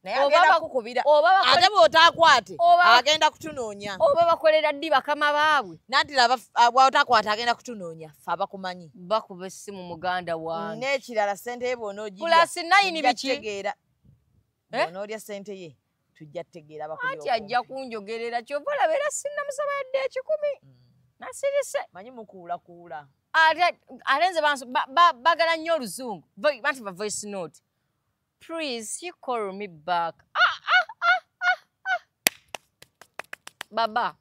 Naye agenda kukubira. Ate bw'otaakwate agenda kutunoonya. Oba bakolera ddi bakama baabwe. Nanti laba bw'otaakwate agenda kutunoonya. Ffe abakumanyi. Bakuba essimu muganda wange. N'ekirala ssente ye bw'onoogirya. Plus 9 biki? Bw'onoolya ssente ye tujja tutegeera bakuli okwo. Ati ajja kunjogerera kyova olaba era sinnamusaba yadde 10. Nasirise. Manyi mukuulakuula. Ate nze bagala nnyo oluzungu. Banti ba voice note. Please, you call me back. Baba.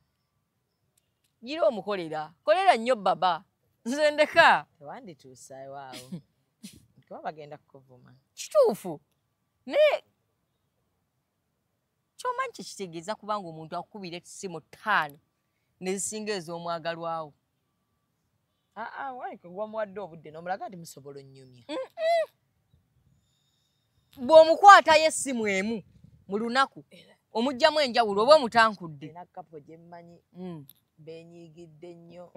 Gira omukolera. Kolera nnyo baba. Nze ndeka. Tewandituusa waawo. Kuba bagenda kukuvuma. Kituufu. Ne ky'omanyi kitegeeza kubanga omuntu akukubira essimu 5 ne zisinga ez'omwagalwawo. Waliko gwamuwadde obudde n'omulaga nti musobola onnyumya. Bw'omukwatayo essimu emu mu lunaku omugyamu enjawulo oba omutankudde. Nina kapo gye mmanyi beenyiigidde nnyo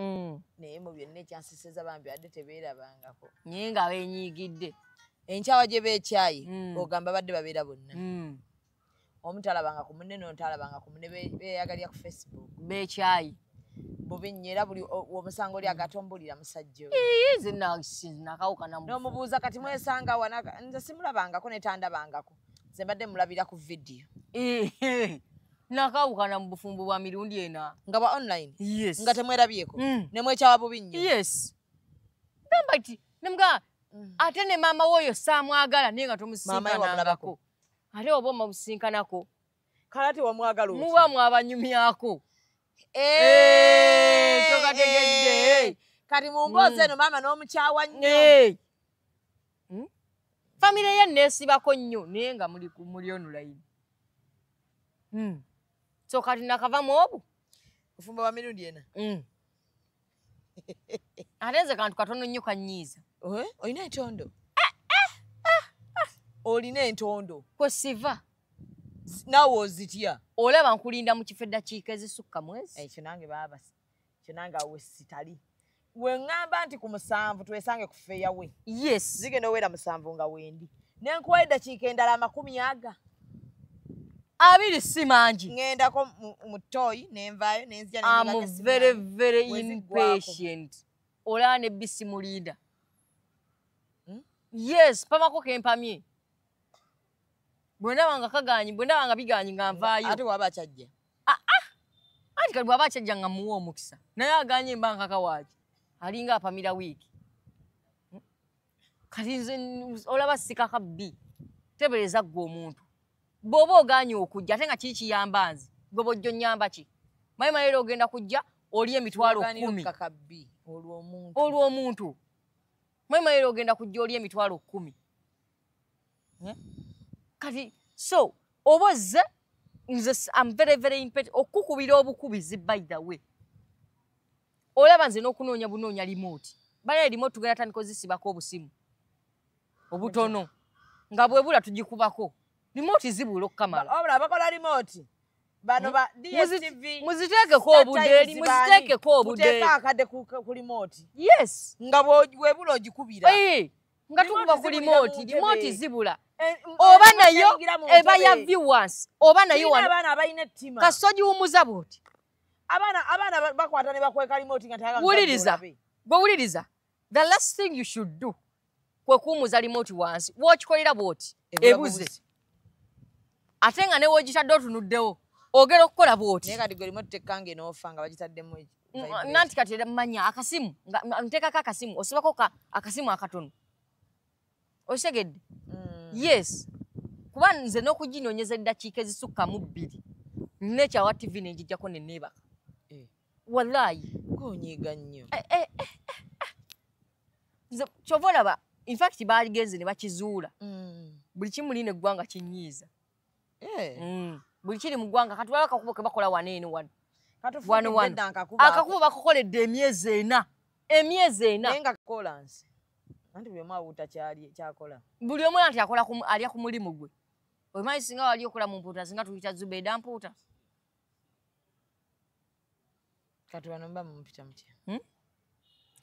naye mu byonna ekyansiseza bambi wadde tebeerabangako. Naye nga beenyiigidde. Enkyawa gye beekyayi ogamba badde babeera bonna. Omu talabanga ku munne n'otalabanga ku munne beeyagalya ku Facebook. Beekyayi. Bubi nnyo era buli omusango oli agatombulira musajja oyo. Nze nakawukana mu. N'omubuuza kati mwesanga wa nze simulabangako ne tandabangako. Nze mbadde mulabira ku vidiyo. Nakawukana mu bufumbo bwa mirundi ena. Nga bwa online? Yes. Nga temwerabyeko? Ne mwekyawa bubi nnyo? Yes. Gamba iti nemuga ate ne maama w'oyo saamwagala naye nga tomusinkanangako. Ate oba omusinkanako. Kale ate wamwagala otya? Muba mwabanyumyako. Tokategedde. Kati mu mboozi eno maama n'omukyawa nnyo. Famire ye neesibako nnyo naye nga muli online. So kati nakavamu obu? Bufumbo bwa mirundi ena. Ate nze kantu katono nnyo kannyiiza. Olina entondo? Olina entondo? Kwe siva. Naawe ozitya? Olaba nkulinda mu kifo eddakiika ezisukka mwezi. Ekyo nange baaba. Ekyo nange awe sitali. We ŋŋamba nti ku 7 twesange ku ffeeya we. Yes. Zigenda owera 7 nga wendi. Ne nkuwa eddakiika endala 40. 2 si mangi. Ŋŋendako mu ttooyi nenvaayo nenzija I'm very very impatient. Olaba ne bisi mulinda. Yes, pamako kempamye. Bwendabanga kagaanyi, bwendabanga bigaanyi nga nvaayo. Ate waba kyajja? Anti kali bwaba kyajja nga muwa omukisa. Naye agaanye mba nkaka waaki. Alinga apamira wiiki. kati nze olaba sikaka B tebereza gwe omuntu bw'oba oganye okujja ate nga kiyamba nze gwe bojjo nyamba ki mayima leero ogenda kujja oli emitwalo 10 olwo omuntu mayima leero ogenda kujja oli emitwalo 10 kati so obozze nze I'm very impatient okukubira obukubizi by the way olaba nze n'okunoonya bunoonya remote bale remote tugenda tandika ozisibako obusimu obutono nga bwebula tugikubako remote zibula okukamala obula bakola remote bano ba DSTV muziteekeko obudeeri muziteekeko obudeeri uteeka akadde ku remote yes nga bwebula ogikubira nga tukuba ku remote zibula oba nayo eba ya viewers oba nayo abaana abalina ettima kasogiwumuza bwoti abaana bakwata ne bakweka remote nga tayaga wuliriza the last thing you should do kwe kuwumuza remote wansi wokikolera bwoti ebuze ate nga ne wogitadde otunuddewo ogera okukola bwoti naye kati gwe remote tekkange n'ofa nga bagitaddemu nanti kati manya akasimu nteekako akasimu osibako akasimu akatono osegedde yes kuba nze n'okuginoonyeza eddakiika ezisukkamu 2 nekyawa TV nenjijjako nenneebaka wallahi konyiiga nnyo nze kyova olaba in fact baaligenze ne bakizuula buli kimuli neggwanga kinyiiza buli kiri mu ggwanga kati waliwo akakubo ke bakola waneeno akakubo bakokoledde emyezi 4 naye nga kolansi anti buli omu awuuta kyakola buli omu anti alya ku mulimu gwe omanyi singa wali okola mu mpuuta singa tuyita Zubeida mpuuta kati wano mba mumpita mutya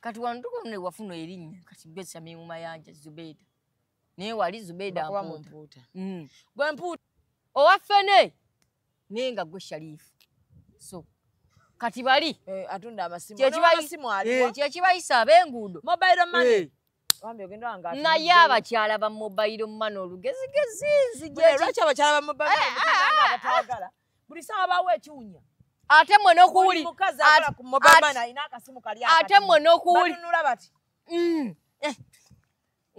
kati wano tukone wafuna erinnya kati Besa Mimu Mayanja Zubeida naye wali Zubeida mpuuta gwe mpuuta owafene naye nga gwe Sharifu so kati bali atunda amasimu kyekibayisa ab'enguudo mobile money naye abakyala ba mobile money olugezigezi lwaki abakyala ba mobile money buli sawa bawo ekiwunya ate mwe n'okuwuli ate mwe n'okuwuli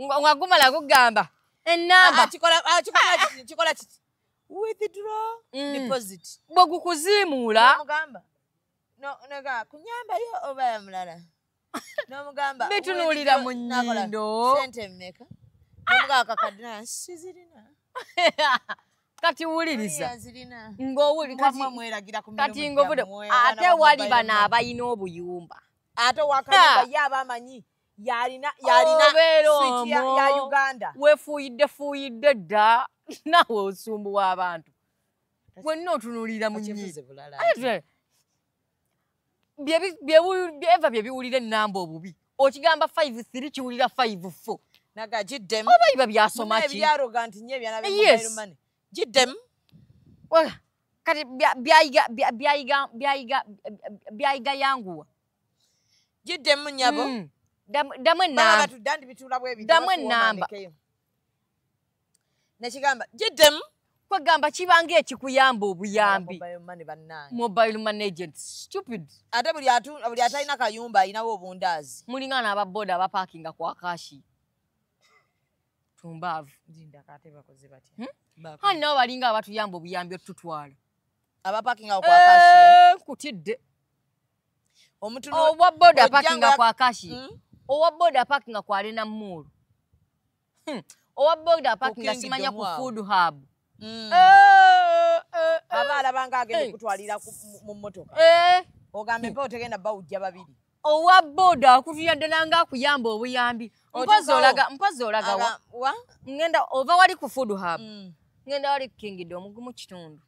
nga gumala kugamba ennamba kikola kiti withdraw deposit bwe gukuziimuula noga kunyambayo oba ya mulala n'omugamba bitunuulira mu nnyindo sente mmeka n'omugamba kakadina sizirina kati wuliriza ng'owuli kati ngovude ate wali bano abalina obuyumba ate wakayumba ye abamanyi yalina switch ya Uganda wefuuyidde dda nawe osumbuwa abantu wenna otunuulira mu nnyindo byeva bye biwulira ennamba obubi okigamba 5-3 kiwulira 5-4 naga giddemu oba iba byasoma ki ebyaroga nti nnyo ebyana b'emobile money giddemu kati byayiga yanguwa giddemu nnyabo damu ennamba damu ennamba nekigamba giddemu kwegamba kibanga ekikuyamba obuyambi mobile money agent stupid ate buli atalina kayumba alinawo obundaazi mulingana ababoda abapakinga kwa kashi tumbaavu hani nabo balinga abatuyamba obuyambi otutwala abapakinga kwa kashi kutidde owa boda apakinga kwa kashi owa boda apakinga kwa Arena Mall owa boda apakinga simanya ku Food Hub abaala banga agenda kutwalira mu mmotoka ogambe mpe otegenda bawujja babiri owa boda akutuyadde nanga akuyamba obuyambi mpazi olaga wa ngenda ova wali ku Food Hub ngenda wali Kingdom omugumu kitundu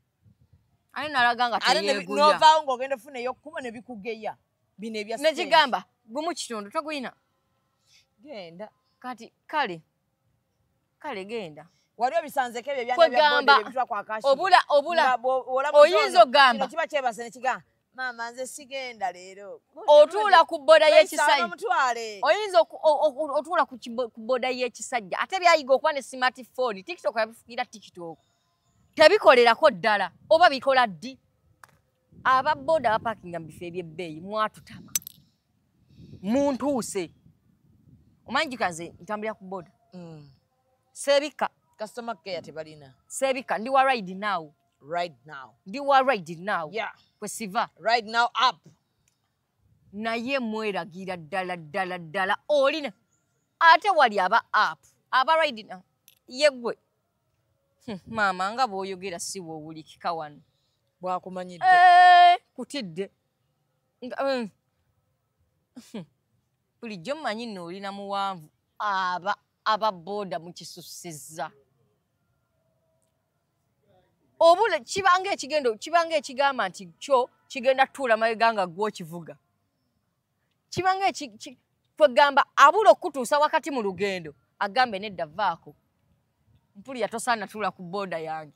ali nalaga nga teyeeguya novaawo ng'ogenda ofuna ey'okkubo ne bikugeya bino ebya nekigamba gumu kitundu toguyina genda kati kale genda waliwo bisanzeko ebyo ebyana bya ebitwa kwa kashi obula oyinza ogamba kiba kyebase nekigamba maama nze sigenda leero otuula ku boda y'ekisajja oyinza otuula ku boda y'ekisajja ate byayiga okuba ne smartphone TikTok yabifugira TikTok tebikolerako ddala oba bikola ddi ababoda abapakinga mu bifo ebyebbeeyi mwatutama muntuuse Omanyi kaze ntambulira ku boda. Sebika. Customer care tebalina. Sebika ndi wa ride now. Right now. Ndi wa ride now. Yeah. Kwe siva. Right now up. Naye mweragira ddala olina. Ate wali aba up. Aba ride now. Yegwe. Mama nga bw'oyogera si woowulikika wano. Bwakumanyidde. Kutidde. Bulijjo mmanyi nno olina muwanvu. Aba boda mukisussizza. Obule kibanga ekigamba nti kyo kigenda tuula mabega nga gw'okivuga. Kibanga kwegamba abula okutuusa wakati mu lugendo agambe nedda vaako. Mpulira tosaana tuula ku boda yange.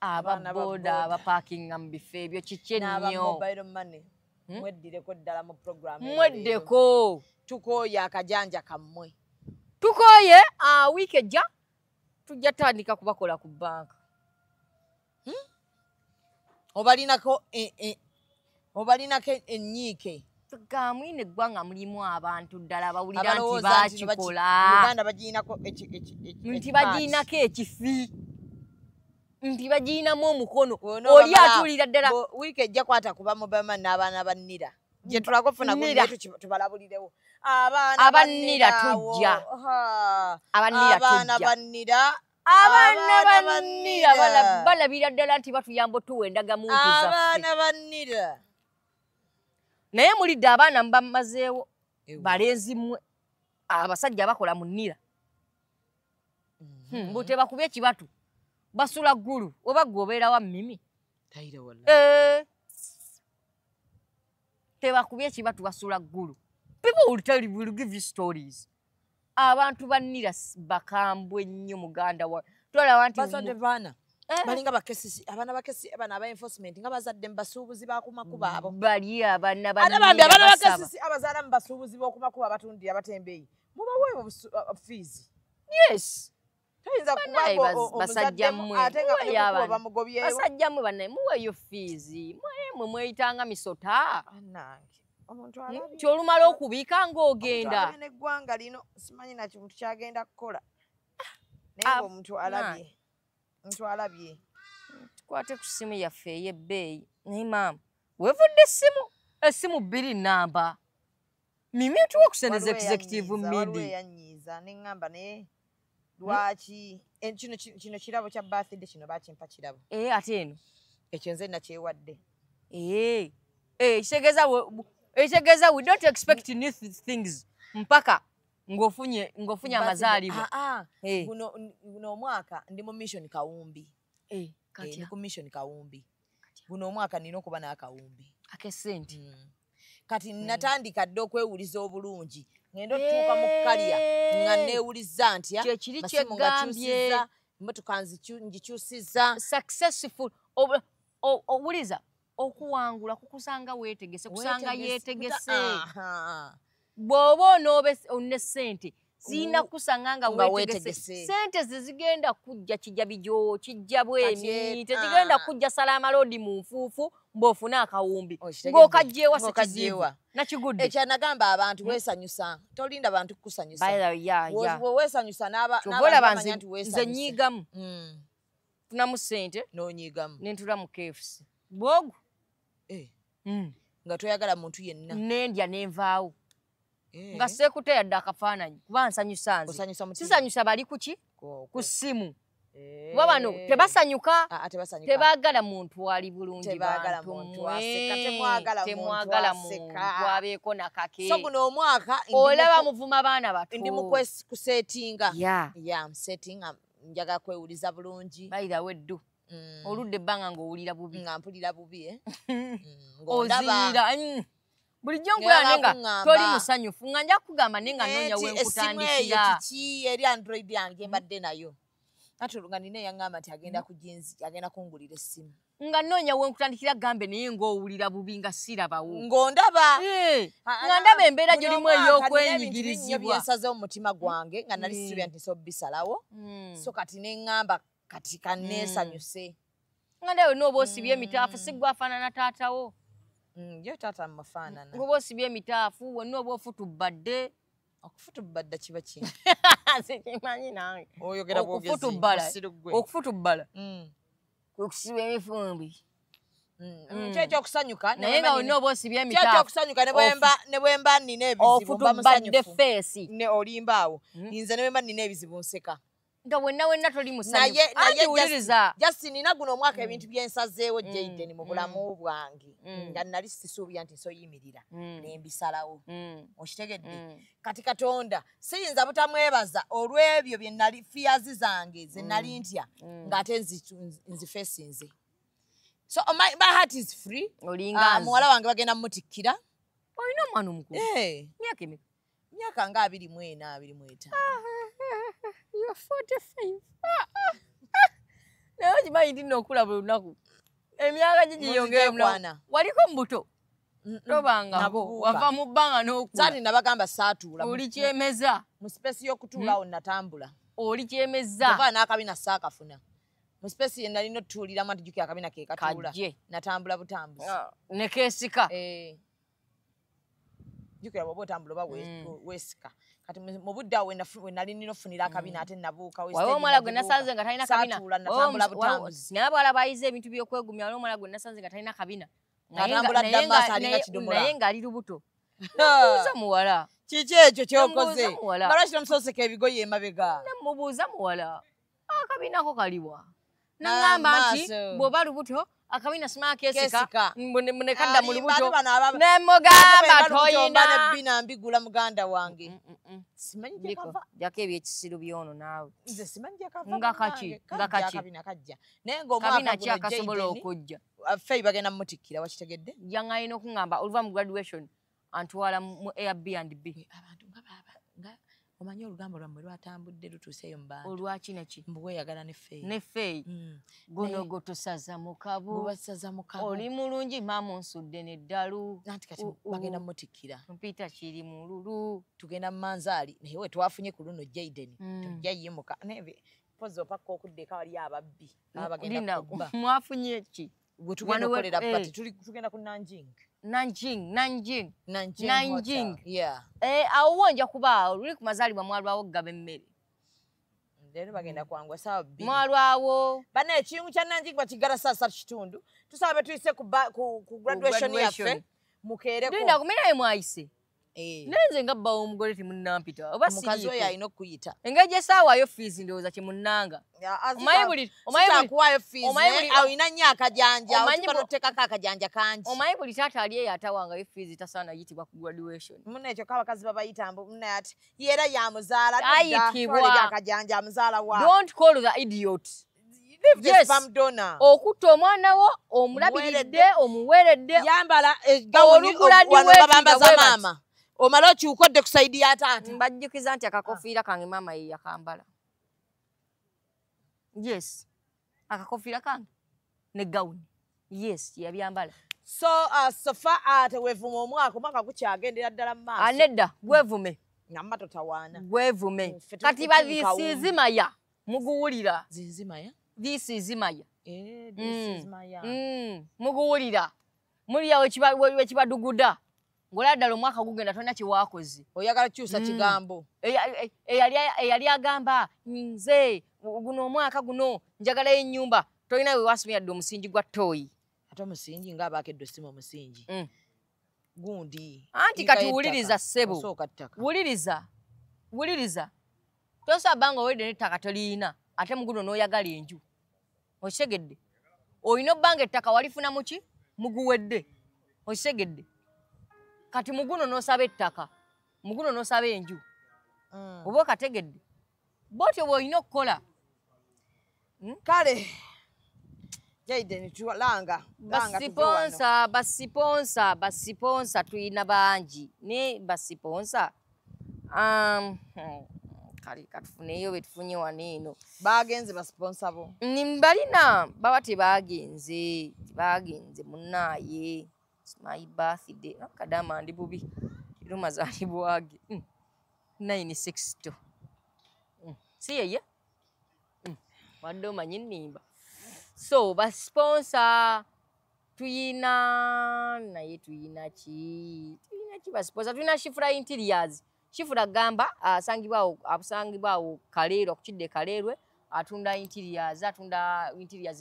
Aba boda aba parkinga mu bifo ebyo kiki ennyo. N'aba mobile money. Mweddireko ddala mu program. Mweddeko. Tukooye akajanja kammwe. Tukooye wiiki ejja tujja tandika kubakola ku banka. Obalinako ennyiike. Tugamwine eggwanga mulimu abantu ddala bawulira nti bakikola. Uganda bagiinako nti bagiinako ekifi. Nti bagiinamu omukono. Oli atuulira ddala. Wiiki ejja kwata kuba mubama n'abaana bannira. Gye tulakofuna kuneetu tubalabulirewo. Abannira tujja. Abaana bannira. Balabira ddala nti batuyamba otuwendaga muntu zaffe. Abaana bannira. Naye mulidde abaana mbamazeewo balenzi mmwe abasajja bakola mu nnira. Mbu tebakubye ekibatu basula ggulu oba ggwe obeera wa mmimi. Tebakubye ekibatu basula ggulu. People will give you stories. Abantu bannira bakambwe nnyo muganda wa. Twalaba nti bazadde baana. Balinga bakesisi abaana bakesisi abana aba enforcement nga bazadde mbasuubuzi bakumakuba abo. Bali abaana bakesisi abazaala mbasuubuzi bokumakuba abatundira abatembeeyi. Mubaweewo fees. Yes. Tayinza kuba basajja mmwe ate nga kuba bamugobyewo. Basajja mmwe bannaye muweeyo fees. Mmwe mweyitanga misota. Nange. Omuntu alabye. Kyolumala okubiika ng'ogenda. N'eggwanga lino simanyi na kintu kyagenda kukola. Naye omuntu alabye. Omuntu alabye. Tukwate ku ssimu yaffe ey'ebbeeyi. Naye maama weevudde essimu 2 namba. Mimi tuwa kusendeza executive media. Waliwo yanyiiza n'eŋŋamba naye lwaki kino kirabo kya birthday kino bakimpa kirabo. Ate eno. Ekyo nze nakyewadde. Ekitegeeza we don't expect new things mpaka ng'ofunye amazaalibwa. Guno omwaka ndi mu mission Kawumbi. Ndi ku mission Kawumbi. Guno omwaka nina okuba n'akawumbi. Akesente. Kati natandika dde okwewuliza obulungi. Ngenda otuuka mu kalya nga neewuliza ntya. Kyekiri kyegambye. Emmotoka ngikyusizza. Successful. Owuliza. Okuwangula kukusanga weetegese kusanga yeetegese. Bw'oba onoobe sente zina kusanga nga weetegese. Sente zigenda kujja kijja bijo kijja bwemi tezigenda kujja salama loodi mu nfuufu mb'ofuna akawumbi ng'okajjeewa se kizibu nakigudde. Ekyanagamba abantu weesanyusa tolinda bantu kukusanyusa. Weesanyusa n'abantu nti weesanyusa. Nze nyiigamu funamu sente n'onyiigamu ne ntula mu KFC bwogu nga toyagala muntu yenna nendya nenvaawo nga seekuteya dde akafaananyi kuba nsanyusa nze sisanyusa bali kuki ku ssimu kuba bano tebasanyuka tebaagala muntu ali bulungi temwagala muntu abeeko nakake so guno omwaka olaba muvuma baana bato ndi mu kusetinga msetting njaga kwewuliza bulungi bayirawo eddu oludde ebbanga ng'owulira bubi nga mpulira bubi ozira bulijjo nkulaba nga toli musanyufu nga nja kugamba naye nga noonya wenkutandikira kiki eri android yange mbadde nayo ati nga nina eyaŋŋamba nti agenda kungulira essimu nga noonya wenkutandikira gambe naye ng'owulira bubi nga sirabawo ng'ondaba nga ndaba embeera gyolimu ey'okwenyigirizibwa byensazewo mu mutima gwange nga nali sibya nti sobisalawo so kati neŋŋamba kati kaneesanyuse nga ndawe nooba osibye emitaafu si gwe afaanana taatawo yo taata mufaanana ngoba osibye emitaafu wenna oba ofutubadde Okufutubadda kiba ki? Sikimanyi nange. Oyogera bwogezi. Okufutubbala. Okusiba emifumbi. Kyekyo okusanyuka naye nga olina oba osibye emitaafu. Kyekyo okusanyuka ne bwemba nina ebizibu mba musanyufu. Ofutubadde feesi. Ne olimba awo. Nze ne bwemba nina ebizibu nseka. Nga wenna toli musanyufu. Anti wuliriza. Just nina guno omwaka ebintu byensazeewo Jayden mu bulamu bwange. Nga nali sisuubira nti nsoyimirira. Ne mbisalawo. Okitegedde? Kati Katonda siyinza butamwebaza olw'ebyo bye nali fears zange ze nali ntya ng'ate nzifeesinze. So my heart is free. Muwala wange bagenda mutikkira. Olina omwana omukulu? Myaka emeka? Myaka nga 24, 25. You are 45. Naye okimanyi nti nno okula buli lunaku. Emyaka gigiyongera munaku. Waliko mbuto? Tobangawo. Wava mu bbanga n'okula. Saati nabagamba saatuula. Oli kyemeza. Mu space y'okutuulawo natambula. Oli kyemeza. Ova n'akabina saakafuna. Mu space ye nalina otutuuliramu anti jjukira akabina ke katuula. Natambula butambuzi. Ne keesika. Jjukira bw'oba otambula oba weesika. Kati mu budde awo we nali nina ofunira akabina ate nabuuka. Waliwo omwala gwe nasanze nga talina kabina. Saatuula natambula butambuzi. Naye abawala bayize ebintu by'okwegumya waliwo omwala gwe nasanze nga talina kabina. Natambula dda maaso alina kidomola. Naye ng'ali lubuto. Mubuuza muwala. Kiki ekyo ky'okoze? Lwaki tomusoseka ebigoye emabega? Mubuuza muwala. Akabina ko kaliwa. Nangamba nti bw'oba lubuto akabina simakeesika munekadda mu lubuto ne mugamba toyina nebina mbigula muganda wange. Simanyi gye kava. Jako ebyekisiru byono naawe. Nze simanyi gye kava. Nga kaki? Akabina kajja. Naye ng'omwaka guno ki akasobola okujja? Ffe bagenda mmutikira wakitegedde? Yanga alina okungamba oluva mu graduation antwala mu Airbnb. Abantu nga omanyi olugamba lwammwe lwatambudde lutuuseeyo mu bantu. Olwaki neki? Mbweyagala ne ffeeyi. Ne ffeeyi. Guno gotosaza mu kabo. Bubasaza mu kabo. Oli mulungi maama onsudde n'eddalu. Nanti kati bagenda mmutikkira. Mpita kiri mu lulu. Tugenda mu Manzaali naye we twafunye ku luno Jayden. Tujja yimuka. Pozi opakka okudda eka wali ababbi. Abagenda kukuba. Mwafunye ki? Gwe tugenda okukolera pati tugenda ku Nanjing. Yeah. Awo nja kubaawo luli ku mazaalibwa mwalwawo gaba emmere. Leero bagenda kwangwa saawa 2. Mwalwawo. Bana ekiyungu kya Nanjing bakigala saa 3 kitundu. Tusaba tuyise ku graduation yaffe. Mukeereko. Linda kumenya mwayise. Nenze nga bbawo omugole timunnampita. Oba si mukazi oyo alina okuyita. Engeri esaawayo fees ndowooza kimunnanga. Omanyi kuwaayo fees alina nnyo akajanja. Otukola otuteekako akajanja kangi. Omanyi buli taata ali eyo atawangayo fees tasaana yitibwa ku graduation. Munno ekyo abakazi babayita munne ati yeera yamuzaala. Ayitibwa akajanja amuzaala wa. Don't call the idiot. Yes. Okutta omwana wo omulabiridde omuweredde. Yambala gawuni babamba za maama. Omala okyukodde ku sayidi ya taata. Mbajjukiza nti akakofiira kange maama ye yakambala. Yes. Akakofiira kange ne gawuni. Yes, yabyambala. So sofa teweevuma omwaka gukyagendera ddala mu maaso. Anedda gwevume. Namma totawaana. Gwevume. Kati badisiizimaya muguwulira. Zinzimaya? This is Maya. This is Maya. Muguwulira. Muliya wekibaduguda. Ng'oladdala omwaka gugenda tolina kyewakoze. Oyagala kyusa kigambo. Eyali agamba nze guno omwaka guno njagalayo ennyumba tolina we wasomyadde omusingi gwa ttooyi. Ate omusingi ng'abaakedde osiima omusingi. Gundi. Anti kati wuliriza ssebo. Wuliriza. Tosaba nga owedde n'ettaka toliina. Ate muguno n'oyagala enju. Okitegedde? Olina obbanga ettaka walifuna muki? Muguwedde. Okitegedde? Kati muguno n'osaba ettaka. Muguno n'osaba enju. Oba okategedde? Bw'otyo bw'olina okukola. Kale. Jayden tulanga. Basiponsa tuyina bangi. Ne basiponsa. Kali katufuneyo betufunye wano eno. Bagenze basponsa bo. Nimbalina baba tebagenze munnaye. It's my birthday. Kadama ndi bubi. Kiro mazaalibwa ge. 962. Si yeye? Wadde omanyi nnimba. So basponsa tuyina ki basponsa tuyina Shifra Interiors. Shifura gamba abusangibwa Kaleero kukidde Kaleerwe atunda interiors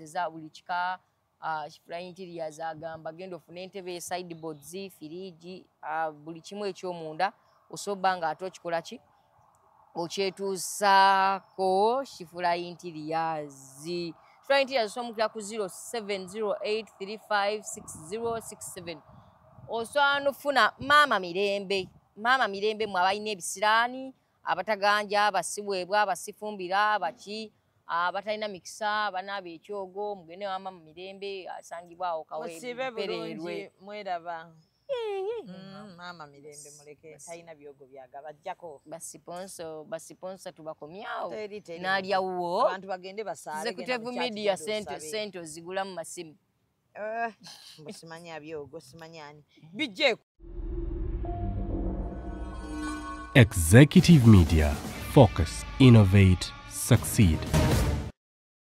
eza buli kika Shifura interiors agamba genda ofune entebe sideboards firiji buli kimu ekyomunda osoba nga atokikola ki okyetuusaako Shifura interiors Shifura interiors somukira ku 0708356067 osobola nofuna Maama Mirembe mwabalina ebisiraani abataganja abasibwebwa abasifumbira baki abatalina mikisa banaaba ekyogo mugende wa Maama Mirembe asangibwa awo Kaweerwe mweraba Maama Mirembe muleke talina byogo byaga bajjako basiponsa tubakomyawo n'alyawo abantu bagende basaale Executive Media sente ozigula mu masimu simanya byogo simanyani bijje Executive Media. Focus, innovate, succeed.